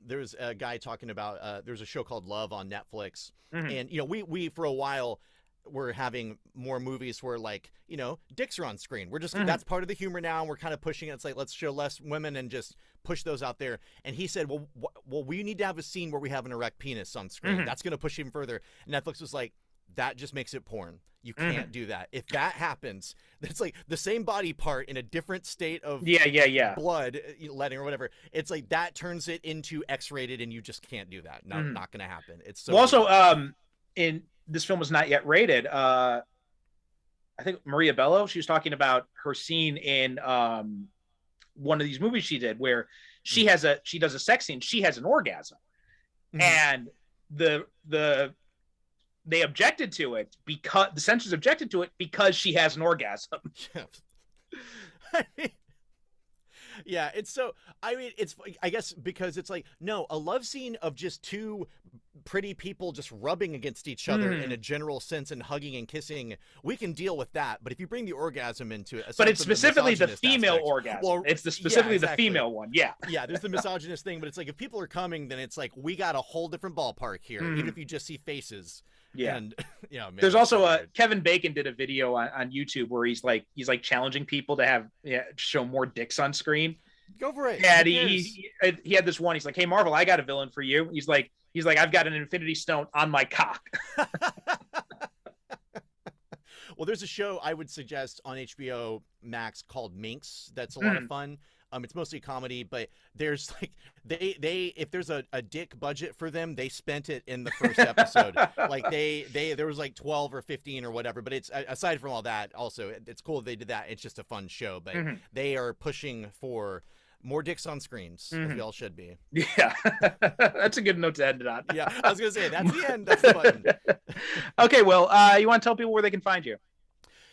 There's a guy talking about there's a show called Love on Netflix, and we for a while were having more movies where like dicks are on screen. We're just that's part of the humor now, and we're kind of pushing it. It's like, let's show less women and just push those out there. And he said, well, we need to have a scene where we have an erect penis on screen. That's going to push even further. And Netflix was like, that just makes it porn. You can't do that. If that happens, it's like the same body part in a different state of blood letting or whatever. It's like that turns it into X-rated, and you just can't do that. No, not going to happen. It's so. Well, also, in This Film Was Not Yet Rated, I think Maria Bello, she was talking about her scene in one of these movies she did where she does a sex scene. She has an orgasm, and they objected to it because the censors objected to it because she has an orgasm. Yeah, it's so. I mean, it's. I guess because it's like a love scene of just two pretty people just rubbing against each other in a general sense and hugging and kissing. We can deal with that, but if you bring the orgasm into it, but it's specifically the female orgasm. Well, it's specifically the female one. Yeah, there's the misogynist thing, but it's like if people are coming, then it's like we got a whole different ballpark here. Even if you just see faces. Yeah, and man, there's also Kevin Bacon did a video on YouTube where he's like challenging people to show more dicks on screen. Go for it. And he had this one. He's like, "Hey Marvel, I got a villain for you." He's like, "I've got an Infinity Stone on my cock." Well, there's a show I would suggest on HBO Max called Minx. That's a lot of fun. It's mostly comedy, but there's like they if there's a dick budget for them, they spent it in the first episode. Like there was like 12 or 15 or whatever. But it's aside from all that, also it's cool they did that. It's just a fun show, but they are pushing for more dicks on screens, as we all should be. Yeah, that's a good note to end it on. Yeah, I was gonna say that's the end. That's the button. Okay, well, you want to tell people where they can find you?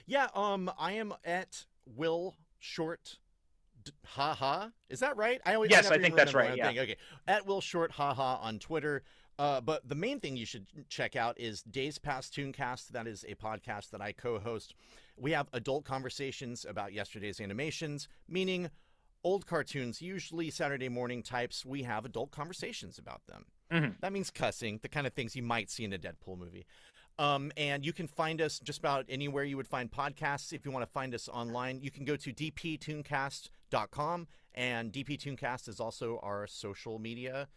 Yeah, I am at Will Short. Haha, is that right? Yes, I think that's right. Yeah. Okay, at Will Short Haha on Twitter. But the main thing you should check out is Days Past Tooncast. That is a podcast that I co-host. We have adult conversations about yesterday's animations, meaning old cartoons, usually Saturday morning types. We have adult conversations about them. That means cussing, the kind of things you might see in a Deadpool movie. And you can find us just about anywhere you would find podcasts. If you want to find us online, you can go to dptooncast.com, and dptooncast is also our social media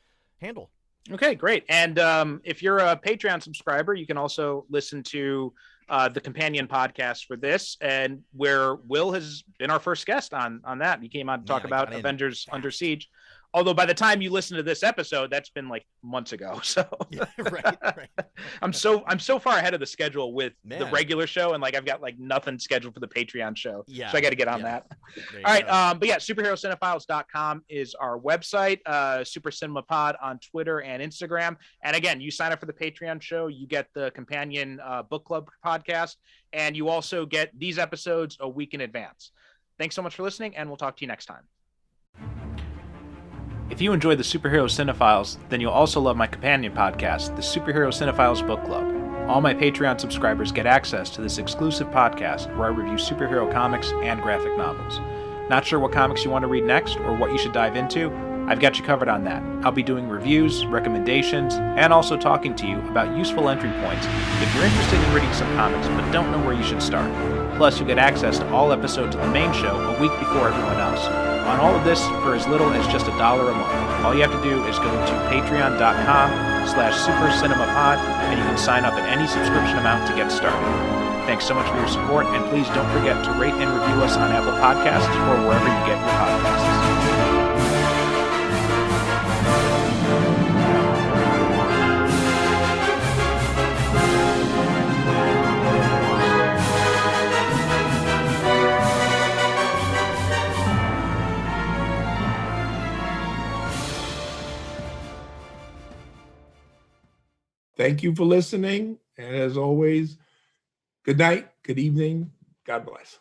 handle. Okay, great. And if you're a Patreon subscriber, you can also listen to the companion podcast for this, and where Will has been our first guest on that. He came on to talk about Avengers Under Siege. Although by the time you listen to this episode, that's been like months ago. So Yeah, right. I'm so far ahead of the schedule with the Man. regular show, and like I've got like nothing scheduled for the Patreon show. Yeah, So I got to get on yeah. that. There you All right. go. But yeah, superherocinephiles.com is our website. Super Cinema Pod on Twitter and Instagram. And again, you sign up for the Patreon show, you get the companion book club podcast, and you also get these episodes a week in advance. Thanks so much for listening, and we'll talk to you next time. If you enjoyed the Superhero Cinephiles, then you'll also love my companion podcast, the Superhero Cinephiles Book Club. All my Patreon subscribers get access to this exclusive podcast where I review superhero comics and graphic novels. Not sure what comics you want to read next or what you should dive into? I've got you covered on that. I'll be doing reviews, recommendations, and also talking to you about useful entry points if you're interested in reading some comics but don't know where you should start. Plus, you'll get access to all episodes of the main show a week before everyone else. On all of this for as little as just $1 a month. All you have to do is go to patreon.com/supercinemapod and you can sign up at any subscription amount to get started. Thanks so much for your support, and please don't forget to rate and review us on Apple Podcasts or wherever you get your podcasts. Thank you for listening. And as always, good night, good evening. God bless.